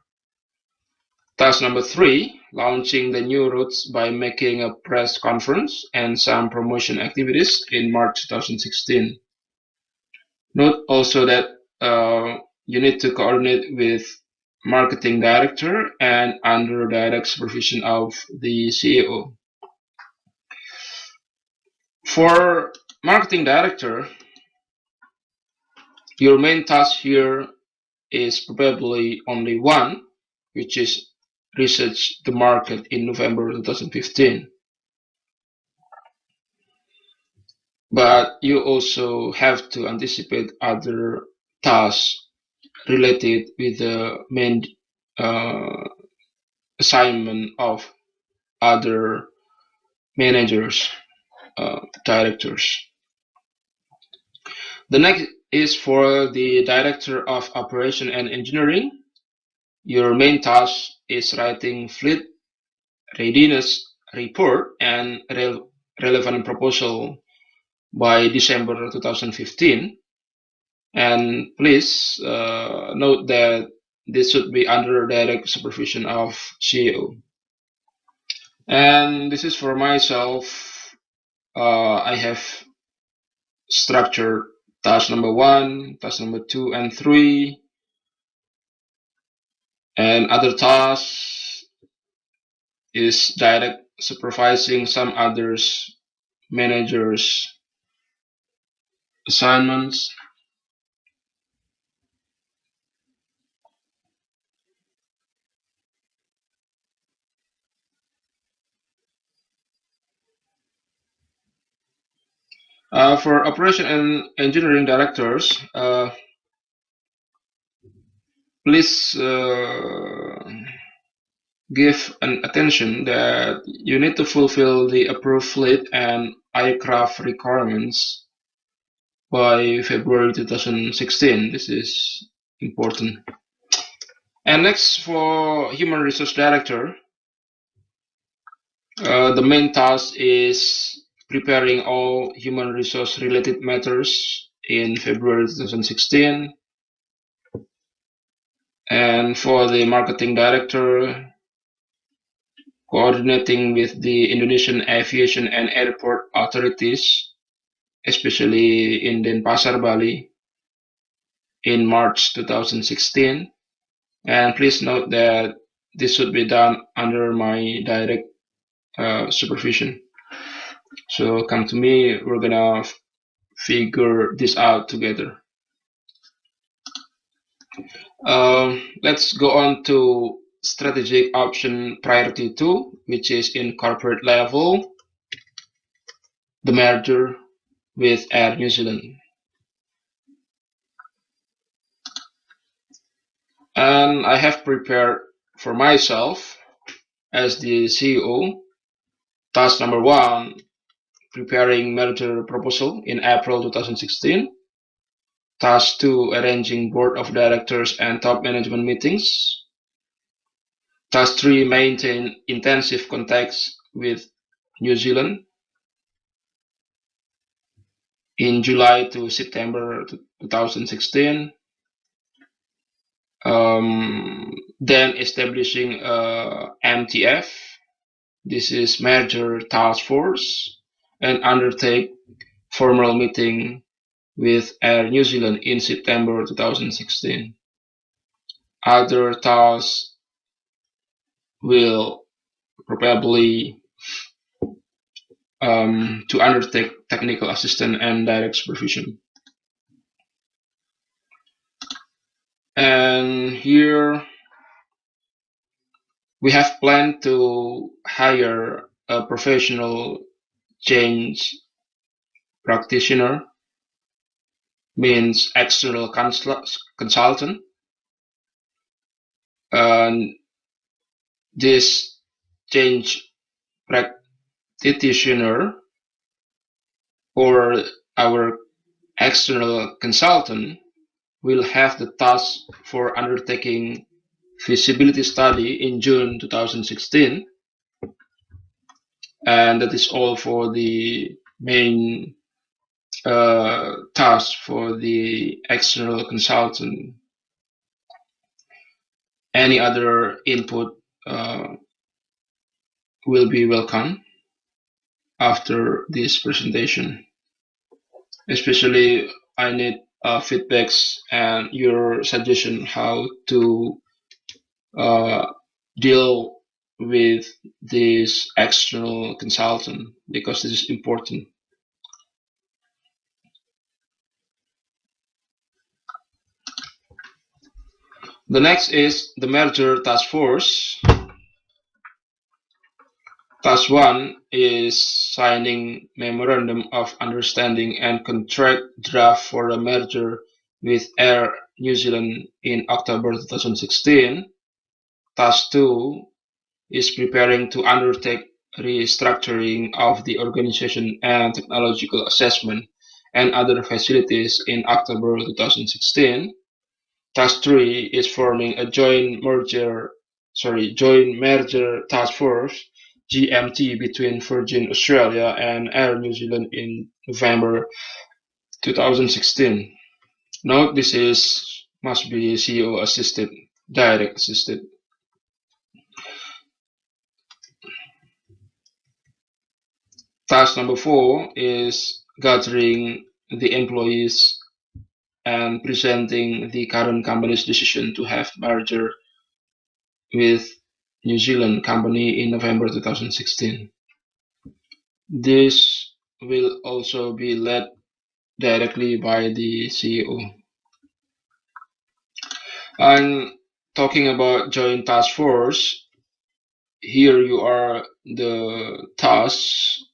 Task number three, launching the new routes by making a press conference and some promotion activities in March 2016. Note also that you need to coordinate with marketing director and under direct supervision of the CEO. For marketing director, your main task here is probably only one, which is research the market in November 2015. But you also have to anticipate other tasks related with the main assignment of other managers, directors. The next is for the Director of Operation and Engineering. Your main task is writing fleet readiness report and relevant proposal by December 2015. And please note that this should be under direct supervision of CEO. And this is for myself. I have structured task number one, task number two and three, and other tasks is direct supervising some others managers assignments. For operation and engineering directors, please give an attention that you need to fulfill the approved fleet and aircraft requirements by February 2016. This is important. And next, for human resource director, the main task is preparing all human resource related matters in February 2016. And for the marketing director, coordinating with the Indonesian aviation and airport authorities, especially in Denpasar, Bali, in March 2016. And please note that this should be done under my direct supervision. So come to me, we're gonna figure this out together. Let's go on to strategic option priority 2, which is in corporate level, the merger with Air New Zealand. And I have prepared for myself as the CEO, task number 1, preparing merger proposal in April 2016. Task 2, arranging board of directors and top management meetings. Task 3, maintain intensive contacts with New Zealand in July to September 2016. Then establishing a MTF, this is Merger Task Force, and undertake formal meeting with Air New Zealand in September 2016. Other tasks will probably to undertake technical assistance and direct supervision. And here we have planned to hire a professional change practitioner, means external consultant. And this change practitioner or our external consultant will have the task for undertaking feasibility study in June 2016, and that is all for the main task for the external consultant. Any other input will be welcome after this presentation. Especially I need feedbacks and your suggestion how to deal with this external consultant, because this is important. The next is the merger task force. Task 1 is signing memorandum of understanding and contract draft for a merger with Air New Zealand in October 2016. Task 2 is preparing to undertake restructuring of the organization and technological assessment and other facilities in October 2016. Task 3 is forming a joint merger task force (GMT) between Virgin Australia and Air New Zealand in November 2016. Note this must be CEO assisted, direct assisted. Task number 4 is gathering the employees and presenting the current company's decision to have merger with New Zealand company in November 2016. This will also be led directly by the CEO. And talking about joint task force, here you are the tasks.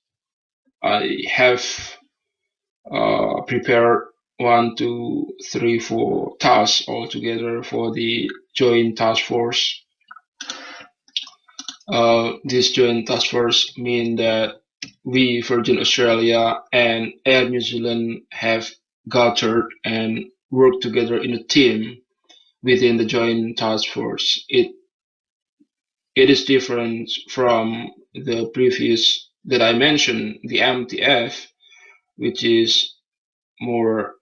I have prepared 1, 2, 3, 4 tasks altogether for the joint task force. This joint task force means that we, Virgin Australia and Air New Zealand, have gathered and worked together in a team within the joint task force. It is different from the previous that I mentioned, the MTF, which is more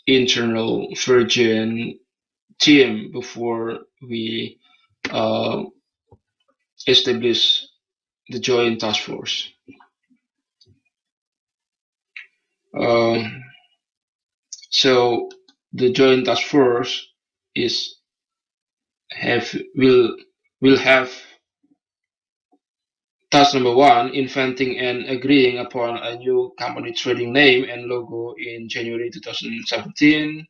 internal Virgin team before we uh, establish the joint task force. So the joint task force is have will have task number one, inventing and agreeing upon a new company trading name and logo in January 2017.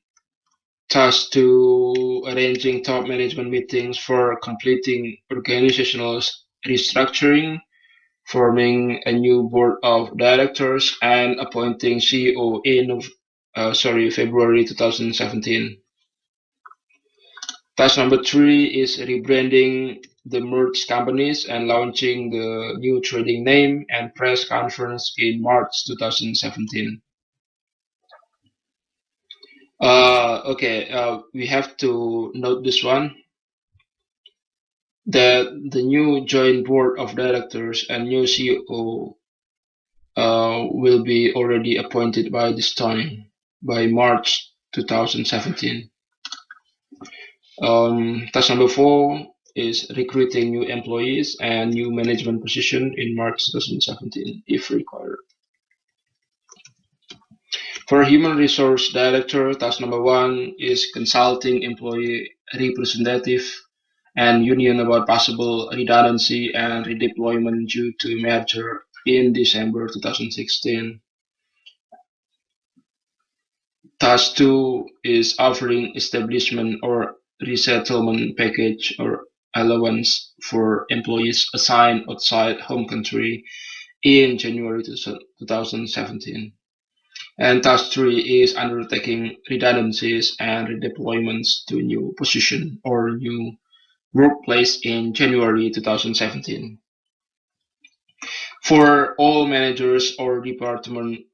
Task two, arranging top management meetings for completing organizational restructuring, forming a new board of directors, and appointing CEO in February 2017. Task number three is rebranding the merged companies and launching the new trading name and press conference in March 2017. We have to note this one, that the new joint board of directors and new CEO will be already appointed by this time, by March 2017. Task number four is recruiting new employees and new management position in March 2017 if required. For human resource director, task number one is consulting employee representative and union about possible redundancy and redeployment due to merger in December 2016. Task two is offering establishment or resettlement package or allowance for employees assigned outside home country in January 2017. And task three is undertaking redundancies and redeployments to new position or new workplace in January 2017. For all managers or department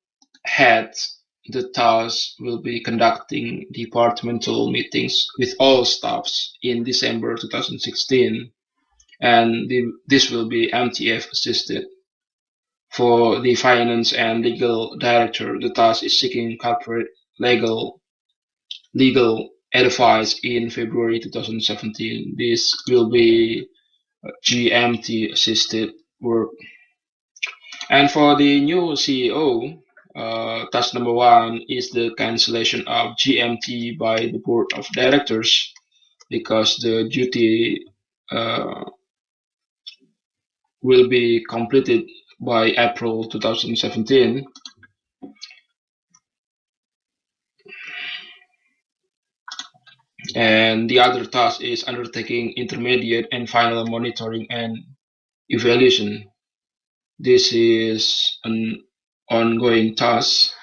heads, the task will be conducting departmental meetings with all staffs in December 2016, and this will be MTF assisted. For the finance and legal director, the task is seeking corporate legal advice in February 2017. This will be GMT assisted work. And for the new CEO, task number one is the cancellation of GMT by the board of directors, because the duty will be completed by April 2017. And the other task is undertaking intermediate and final monitoring and evaluation. This is an ongoing task,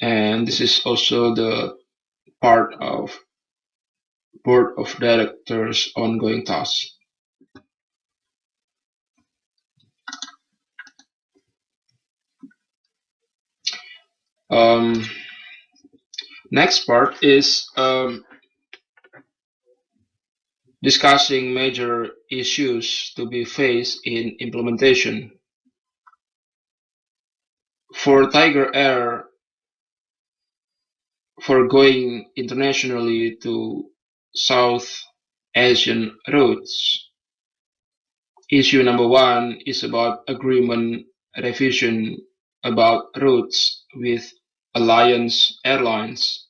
and this is also the part of board of directors ongoing task. Next part is discussing major issues to be faced in implementation. For Tiger Air, for going internationally to South Asian routes, issue number one is about agreement revision about routes with Alliance Airlines.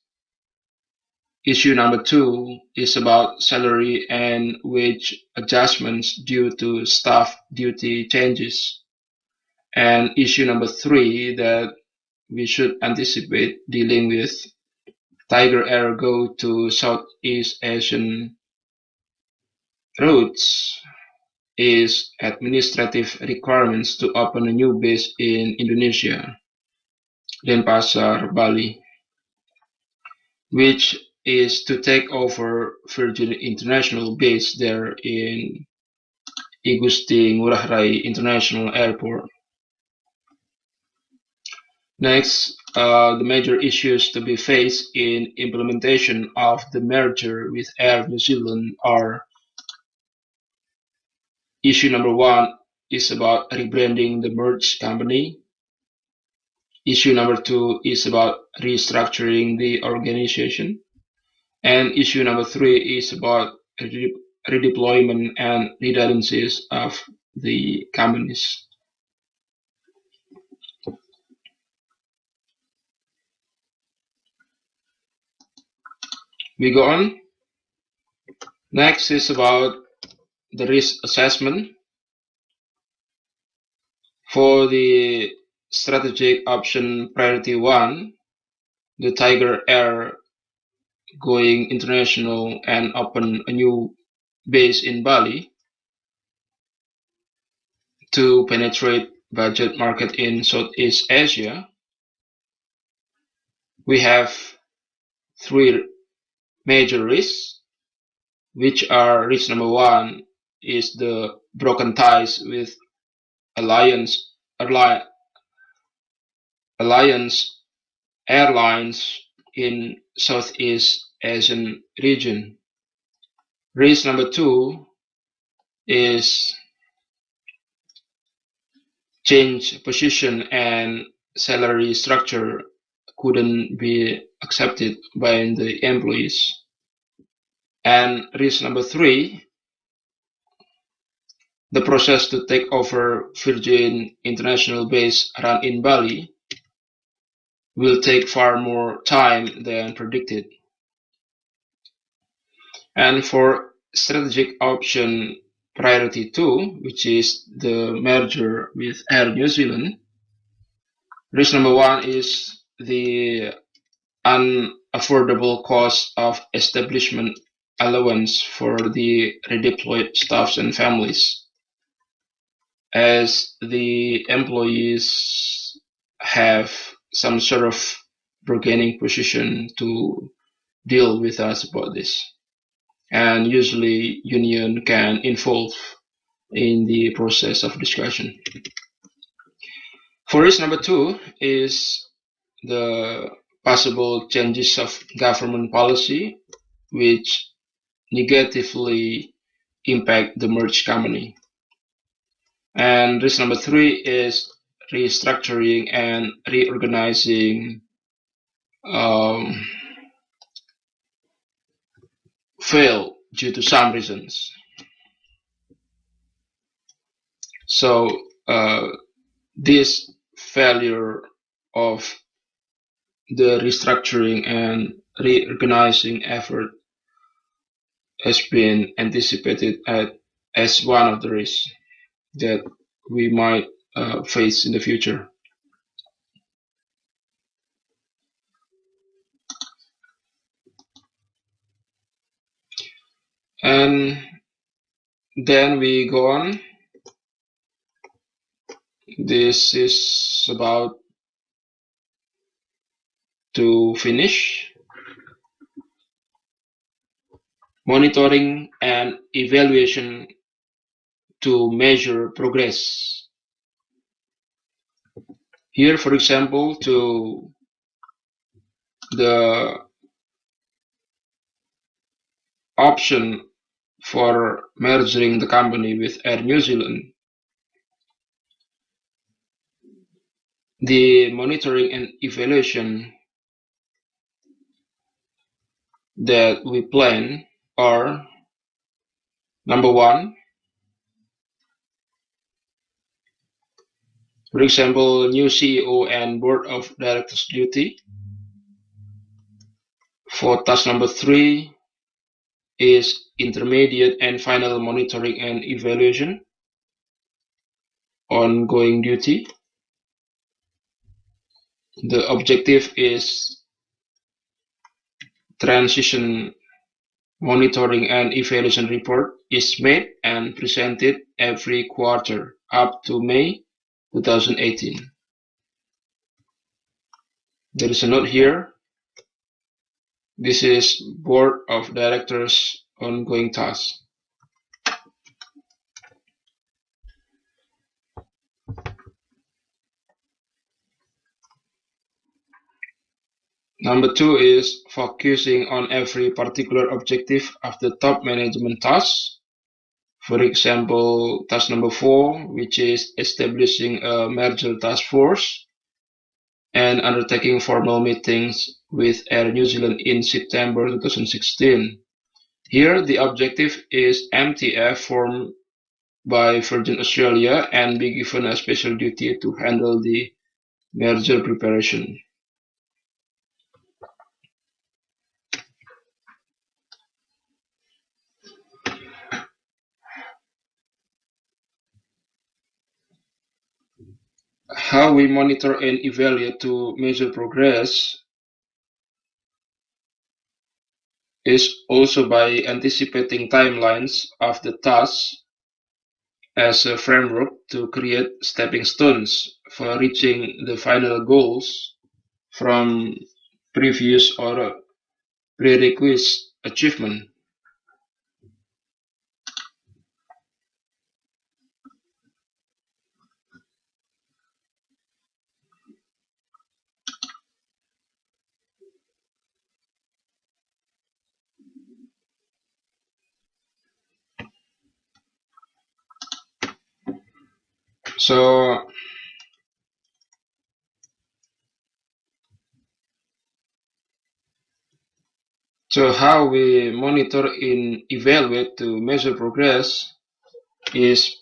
Issue number two is about salary and wage adjustments due to staff duty changes. And issue number three, that we should anticipate dealing with Tiger Air go to Southeast Asian routes, is administrative requirements to open a new base in Indonesia, Denpasar, Bali, which is to take over Virgin International base there in Igusti Ngurah Rai International Airport. Next, the major issues to be faced in implementation of the merger with Air New Zealand are Issue number 1 is about rebranding the merged company. Issue number 2 is about restructuring the organization. And issue number 3 is about redeployment and redundancies of the companies. We go on. Next is about the risk assessment. For the strategic option priority 1, the Tiger Air going international and open a new base in Bali to penetrate budget market in Southeast Asia, we have 3 major risks, which are: risk number 1 is the broken ties with Alliance Airlines in Southeast Asian region. Risk number 2 is change position and salary structure couldn't be accepted by the employees. And risk number 3, the process to take over Virgin International base run in Bali will take far more time than predicted. And for strategic option priority 2, which is the merger with Air New Zealand, risk number 1 is the unaffordable cost of establishment allowance for the redeployed staffs and families, as the employees have some sort of bargaining position to deal with us about this. And usually union can involve in the process of discussion. For risk number 2 is the possible changes of government policy which negatively impact the merged company. And risk number 3 is restructuring and reorganizing fail due to some reasons. So this failure of the restructuring and reorganizing effort has been anticipated as one of the risks that we might face in the future. And then we go on. This is about to finish. Monitoring and evaluation to measure progress. Here, for example, to the option for merging the company with Air New Zealand, the monitoring and evaluation that we plan are: number 1, for example, new CEO and board of directors duty. For task number 3 is intermediate and final monitoring and evaluation, ongoing duty. The objective is transition monitoring and evaluation report is made and presented every quarter up to May 2018. There is a note here. This is Board of Directors ongoing task. Number 2 is focusing on every particular objective of the top management task. For example, task number 4, which is establishing a merger task force and undertaking formal meetings with Air New Zealand in September 2016. Here, the objective is MTF formed by Virgin Australia and be given a special duty to handle the merger preparation. How we monitor and evaluate to measure progress is also by anticipating timelines of the tasks as a framework to create stepping stones for reaching the final goals from previous or prerequisite achievement. So how we monitor and evaluate to measure progress is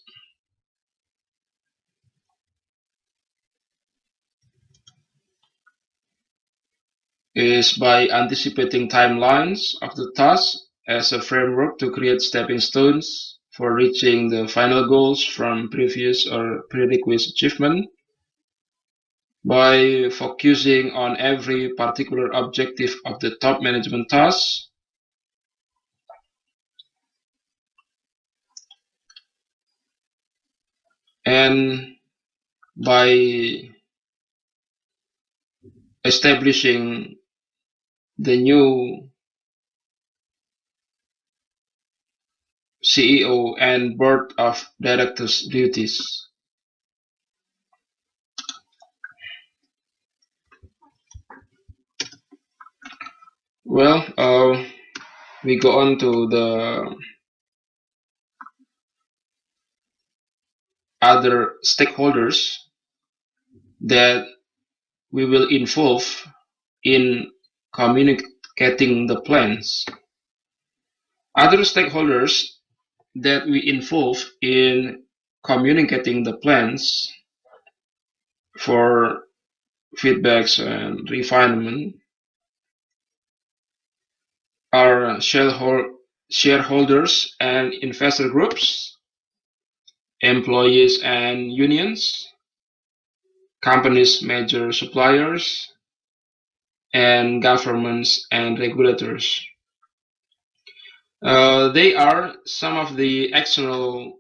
by anticipating timelines of the task as a framework to create stepping stones for reaching the final goals from previous or prerequisite achievement, by focusing on every particular objective of the top management task, and by establishing the new CEO and board of directors duties. Well, we go on to the other stakeholders that we will involve in communicating the plans. Other stakeholders that we involve in communicating the plans for feedbacks and refinement are shareholders and investor groups, employees and unions, companies' major suppliers, and governments and regulators. They are some of the external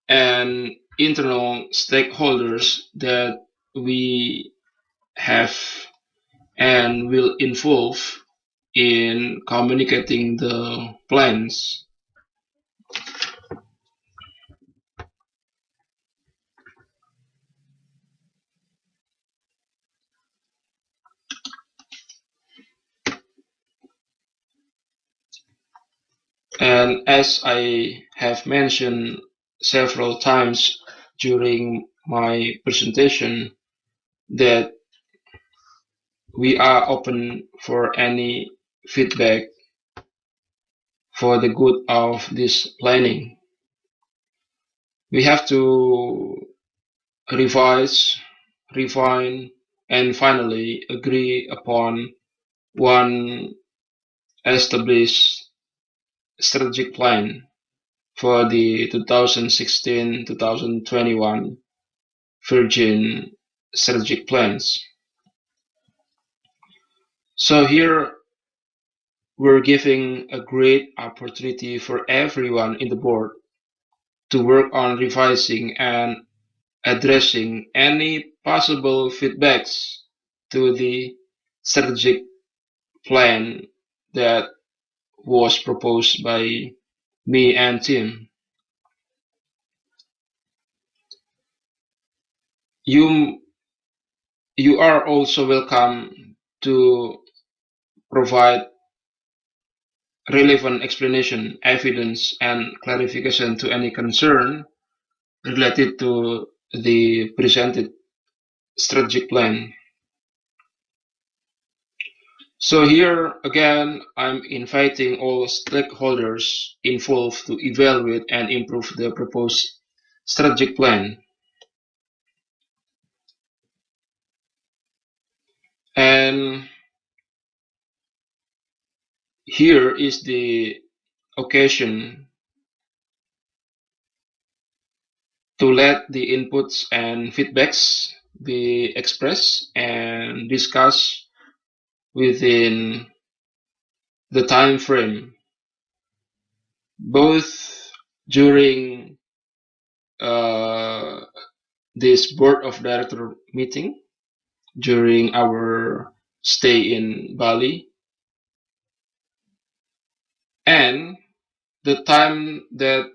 and internal stakeholders that we have and will involve in communicating the plans. And as I have mentioned several times during my presentation, that we are open for any feedback for the good of this planning. We have to revise, refine, and finally agree upon one established strategic plan for the 2016-2021 Virgin strategic plans. So here we're giving a great opportunity for everyone in the board to work on revising and addressing any possible feedbacks to the strategic plan that was proposed by me and Tim. You are also welcome to provide relevant explanation, evidence, and clarification to any concern related to the presented strategic plan. So here again, I'm inviting all stakeholders involved to evaluate and improve the proposed strategic plan. And here is the occasion to let the inputs and feedbacks be expressed and discussed within the time frame, both during this board of director meeting, during our stay in Bali, and the time that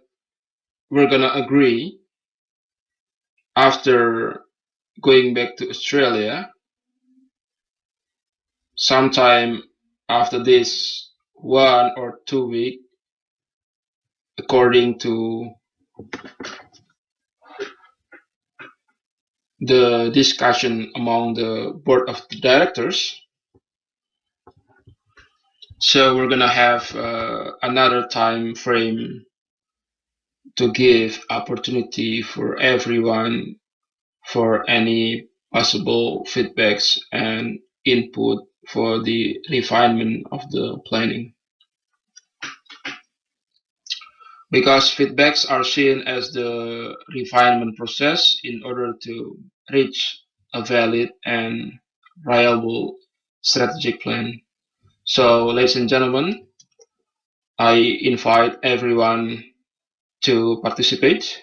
we're gonna agree after going back to Australia, sometime after this 1 or 2 weeks, according to the discussion among the board of directors. So we're gonna have another time frame to give opportunity for everyone for any possible feedbacks and input for the refinement of the planning. Because feedbacks are seen as the refinement process in order to reach a valid and reliable strategic plan. So, ladies and gentlemen, I invite everyone to participate.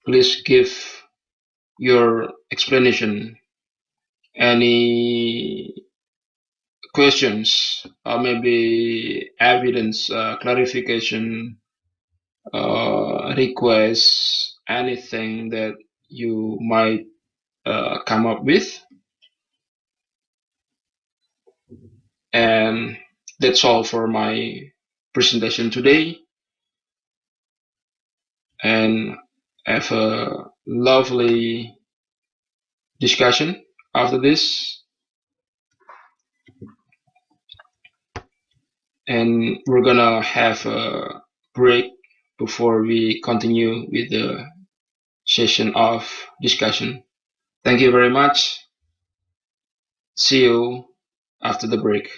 Please give your explanation, any questions, or maybe evidence, clarification, requests, anything that you might come up with. And that's all for my presentation today. And have a lovely discussion after this. And we're gonna have a break before we continue with the session of discussion. Thank you very much. See you after the break.